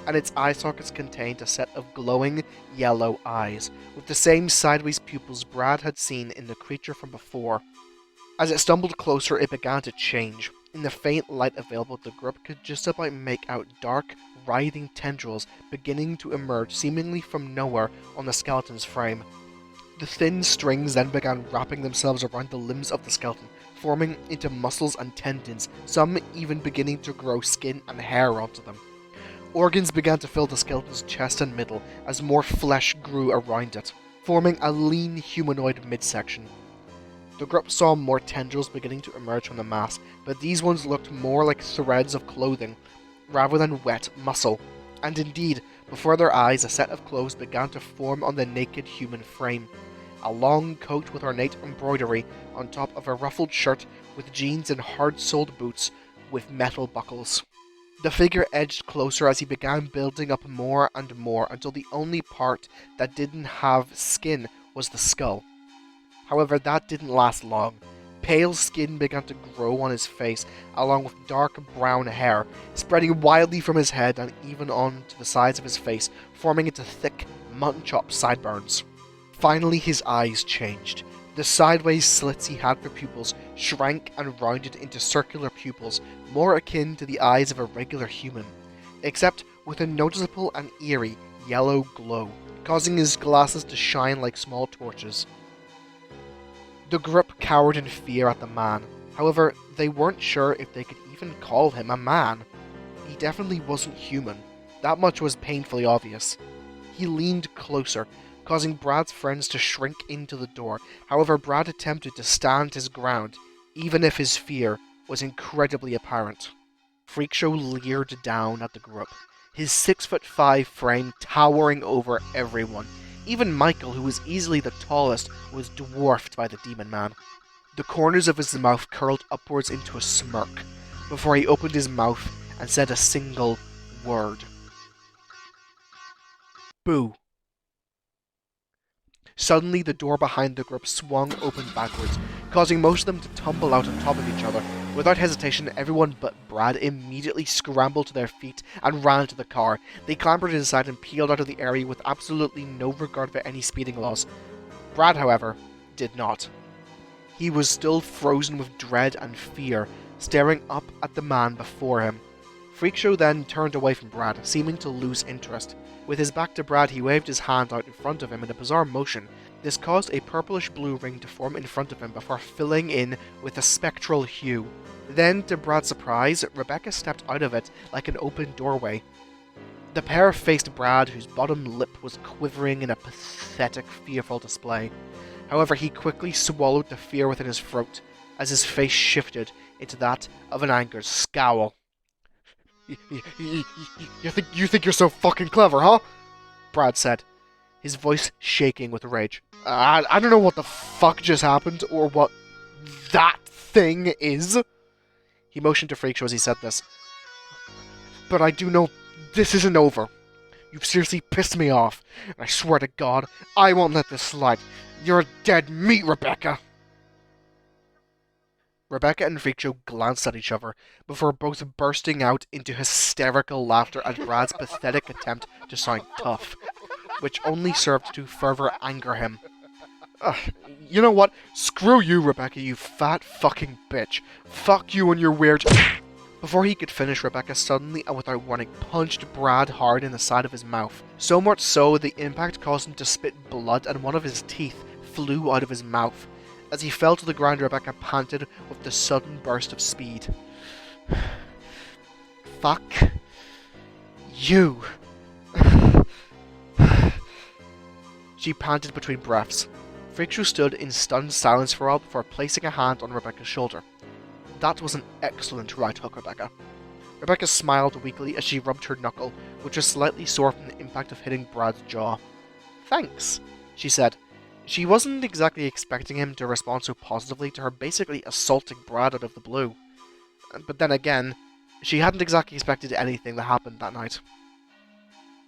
and its eye sockets contained a set of glowing yellow eyes, with the same sideways pupils Brad had seen in the creature from before. As it stumbled closer, it began to change. In the faint light available, the group could just about make out dark, writhing tendrils beginning to emerge seemingly from nowhere on the skeleton's frame. The thin strings then began wrapping themselves around the limbs of the skeleton, forming into muscles and tendons, some even beginning to grow skin and hair onto them. Organs began to fill the skeleton's chest and middle as more flesh grew around it, forming a lean humanoid midsection. The group saw more tendrils beginning to emerge from the mass, but these ones looked more like threads of clothing rather than wet muscle. And indeed, before their eyes, a set of clothes began to form on the naked human frame. A long coat with ornate embroidery on top of a ruffled shirt with jeans and hard-soled boots with metal buckles. The figure edged closer as he began building up more and more until the only part that didn't have skin was the skull. However, that didn't last long. Pale skin began to grow on his face, along with dark brown hair, spreading wildly from his head and even on to the sides of his face, forming into thick, mutton-chop sideburns. Finally, his eyes changed. The sideways slits he had for pupils shrank and rounded into circular pupils, more akin to the eyes of a regular human, except with a noticeable and eerie yellow glow, causing his glasses to shine like small torches. The group cowered in fear at the man. However, they weren't sure if they could even call him a man. He definitely wasn't human. That much was painfully obvious. He leaned closer, causing Brad's friends to shrink into the door. However, Brad attempted to stand his ground, even if his fear was incredibly apparent. Freakshow leered down at the group, his 6'5" frame towering over everyone. Even Michael, who was easily the tallest, was dwarfed by the demon man. The corners of his mouth curled upwards into a smirk, before he opened his mouth and said a single word. Boo. Suddenly, the door behind the group swung open backwards, causing most of them to tumble out on top of each other. Without hesitation, everyone but Brad immediately scrambled to their feet and ran to the car. They clambered inside and peeled out of the area with absolutely no regard for any speeding laws. Brad, however, did not. He was still frozen with dread and fear, staring up at the man before him. Freakshow then turned away from Brad, seeming to lose interest. With his back to Brad, he waved his hand out in front of him in a bizarre motion. This caused a purplish-blue ring to form in front of him before filling in with a spectral hue. Then, to Brad's surprise, Rebecca stepped out of it like an open doorway. The pair faced Brad, whose bottom lip was quivering in a pathetic, fearful display. However, he quickly swallowed the fear within his throat, as his face shifted into that of an angered scowl. You think you're so fucking clever, huh? Brad said, his voice shaking with rage. I don't know what the fuck just happened, or what that thing is. He motioned to Freakshow as he said this. But I do know this isn't over. You've seriously pissed me off, and I swear to God, I won't let this slide. You're dead meat, Rebecca! Rebecca and Freakshow glanced at each other, before both bursting out into hysterical laughter at Brad's pathetic attempt to sound tough, which only served to further anger him. You know what? Screw you, Rebecca, you fat fucking bitch. Fuck you and your weird... Before he could finish, Rebecca suddenly and without warning punched Brad hard in the side of his mouth. So much so, the impact caused him to spit blood and one of his teeth flew out of his mouth. As he fell to the ground, Rebecca panted with the sudden burst of speed. Fuck you. She panted between breaths. Freakshow stood in stunned silence for a while before placing a hand on Rebecca's shoulder. That was an excellent right hook, Rebecca. Rebecca smiled weakly as she rubbed her knuckle, which was slightly sore from the impact of hitting Brad's jaw. Thanks, she said. She wasn't exactly expecting him to respond so positively to her basically assaulting Brad out of the blue. But then again, she hadn't exactly expected anything that happened that night.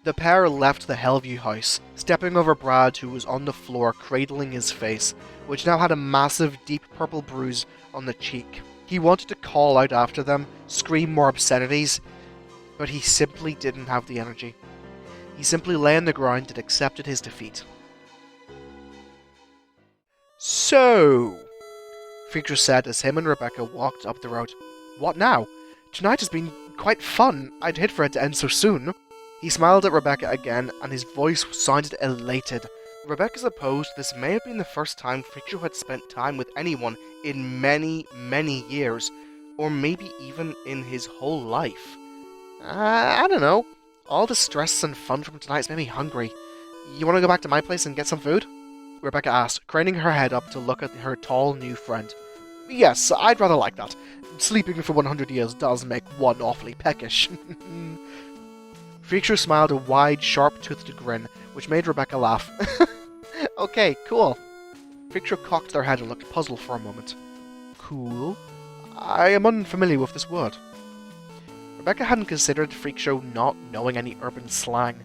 The pair left the Hellview house, stepping over Brad, who was on the floor cradling his face, which now had a massive deep purple bruise on the cheek. He wanted to call out after them, scream more obscenities, but he simply didn't have the energy. He simply lay on the ground and accepted his defeat. So, Freakshow said as him and Rebecca walked up the road. What now? Tonight has been quite fun. I'd hate for it to end so soon. He smiled at Rebecca again, and his voice sounded elated. Rebecca supposed this may have been the first time Freakshow had spent time with anyone in many, many years, or maybe even in his whole life. I don't know. All the stress and fun from tonight's made me hungry. You want to go back to my place and get some food? Rebecca asked, craning her head up to look at her tall new friend. Yes, I'd rather like that. Sleeping for 100 years does make one awfully peckish. Freakshow smiled a wide, sharp-toothed grin, which made Rebecca laugh. Okay, cool. Freakshow cocked their head and looked puzzled for a moment. Cool? I am unfamiliar with this word. Rebecca hadn't considered Freakshow not knowing any urban slang,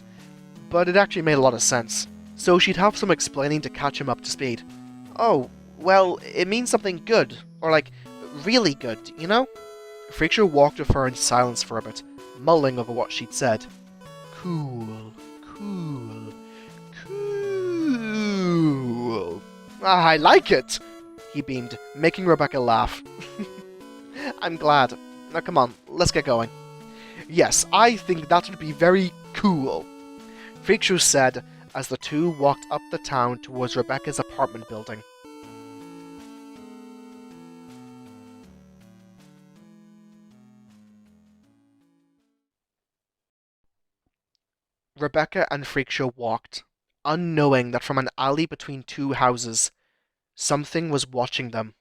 but it actually made a lot of sense. So she'd have some explaining to catch him up to speed. Oh, well, it means something good, or like, really good, you know? Freakshow walked with her in silence for a bit, mulling over what she'd said. Cool. I like it, he beamed, making Rebecca laugh. I'm glad. Now come on, let's get going. Yes, I think that would be very cool, Freakshow said as the two walked up the town towards Rebecca's apartment building. Rebecca and Freakshow walked, unknowing that from an alley between two houses, something was watching them.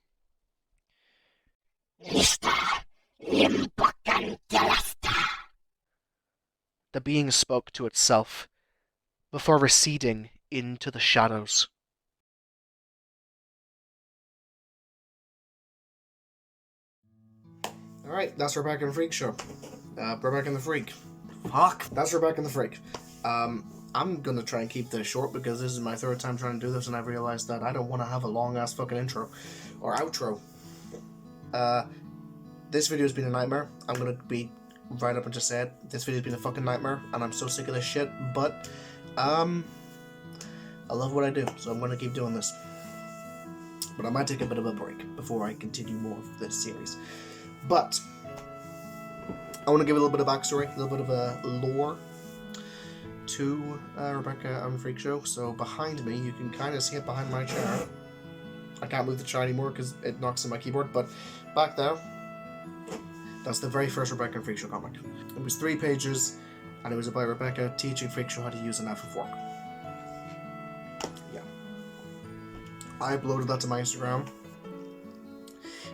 The being spoke to itself, before receding into the shadows. Alright, that's Rebecca and Freakshow. Rebecca and the Freak. Fuck, that's Rebecca and the Freak. I'm gonna try and keep this short because this is my third time trying to do this, and I've realized that I don't want to have a long ass fucking intro or outro. This video has been a nightmare. I'm gonna be right up and just say it. This video's been a fucking nightmare, and I'm so sick of this shit. But I love what I do, so I'm gonna keep doing this. But I might take a bit of a break before I continue more of this series. But I want to give a little bit of backstory, a little bit of a lore to Rebecca and Freakshow. So behind me, you can kind of see it behind my chair. I can't move the chair anymore because it knocks in my keyboard, but back there, that's the very first Rebecca and Freakshow comic. It was 3 pages, and it was about Rebecca teaching Freakshow how to use a knife and fork. Yeah. I uploaded that to my Instagram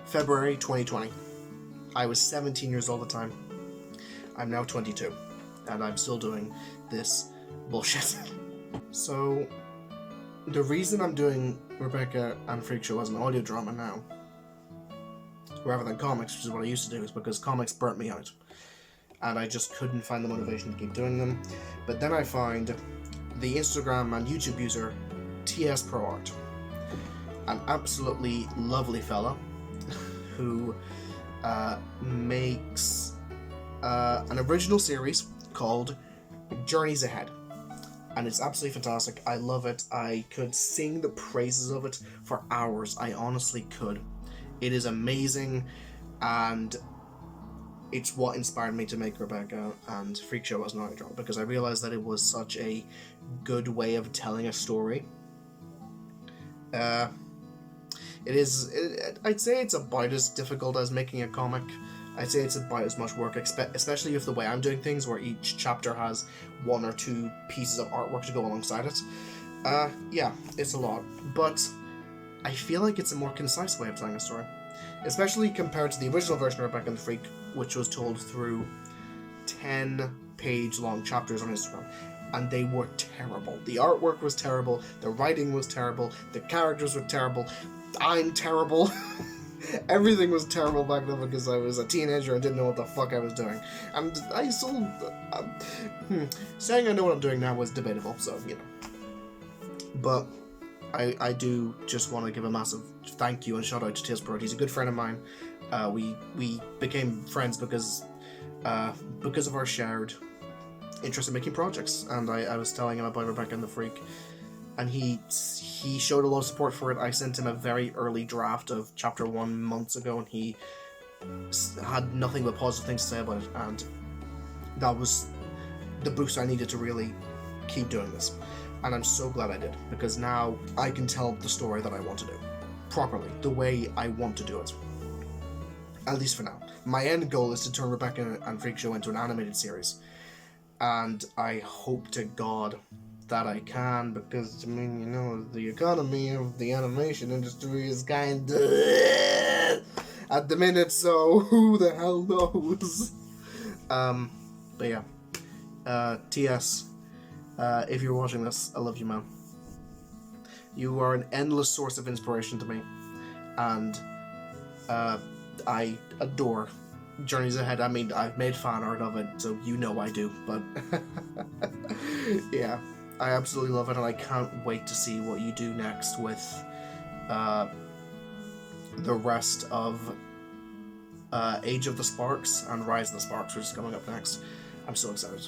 February 2020. I was 17 years old at the time. I'm now 22, and I'm still doing this bullshit. So, the reason I'm doing Rebecca and Freakshow as an audio drama now, rather than comics, which is what I used to do, is because comics burnt me out. And I just couldn't find the motivation to keep doing them. But then I find the Instagram and YouTube user TS Pro Art, an absolutely lovely fella who makes an original series called Journeys Ahead, and it's absolutely fantastic. I love it. I could sing the praises of it for hours. I honestly could. It is amazing, and it's what inspired me to make Rebecca and Freakshow as an audio drama, because I realized that it was such a good way of telling a story. I'd say it's about as difficult as making a comic. I'd say it's about as much work, especially with the way I'm doing things, where each chapter has 1 or 2 pieces of artwork to go alongside it. Yeah, it's a lot, but I feel like it's a more concise way of telling a story, especially compared to the original version of Rebecca and the Freak, which was told through 10-page long chapters on Instagram, and they were terrible. The artwork was terrible, the writing was terrible, the characters were terrible, I'm terrible. Everything was terrible back then because I was a teenager and didn't know what the fuck I was doing. And I still... saying I know what I'm doing now was debatable, so, you know. But I do just want to give a massive thank you and shout out to TS Pro. He's a good friend of mine. We became friends because of our shared interest in making projects. And I was telling him about Rebecca and the Freak, and he showed a lot of support for it. I sent him a very early draft of chapter 1 months ago, and he had nothing but positive things to say about it, and that was the boost I needed to really keep doing this. And I'm so glad I did, because now I can tell the story that I want to do properly, the way I want to do it, at least for now. My end goal is to turn Rebecca and Freakshow into an animated series, and I hope to God that I can, because, I mean, you know, the economy of the animation industry is kind of at the minute, so who the hell knows? But yeah, TS, if you're watching this, I love you, man. You are an endless source of inspiration to me, and I adore Journeys Ahead. I mean, I've made fan art of it, so you know I do, but yeah, I absolutely love it, and I can't wait to see what you do next with the rest of Age of the Sparks and Rise of the Sparks, which is coming up next. I'm so excited.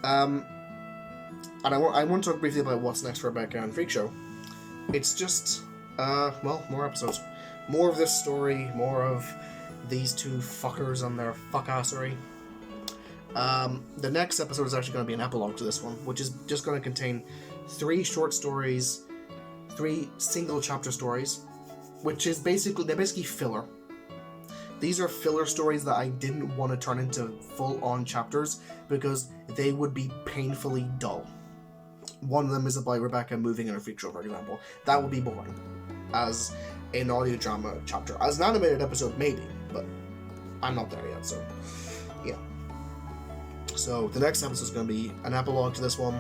And I want to talk briefly about what's next for Rebecca and Freakshow. It's just, well, more episodes. More of this story, more of these 2 fuckers and their fuckassery. The next episode is actually going to be an epilogue to this one, which is just going to contain 3 short stories, 3 single chapter stories, which is they're basically filler. These are filler stories that I didn't want to turn into full-on chapters because they would be painfully dull. One of them is about Rebecca moving in a freak show, for example. That would be boring as an audio drama chapter. As an animated episode, maybe, but I'm not there yet, so yeah. So the next episode is going to be an epilogue to this one.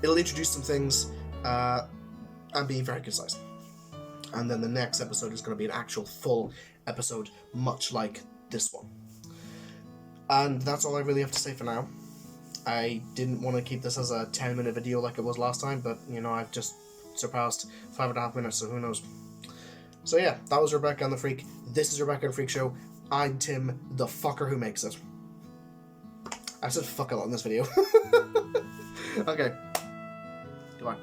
It'll introduce some things and be very concise. And then the next episode is going to be an actual full episode, much like this one. And that's all I really have to say for now. I didn't want to keep this as a 10-minute video like it was last time, but, you know, I've just surpassed 5.5 minutes, so who knows. So yeah, that was Rebecca and the Freak. This is Rebecca and the Freakshow. I'm Tim, the fucker who makes it. I said fuck a lot in this video. Okay. Goodbye.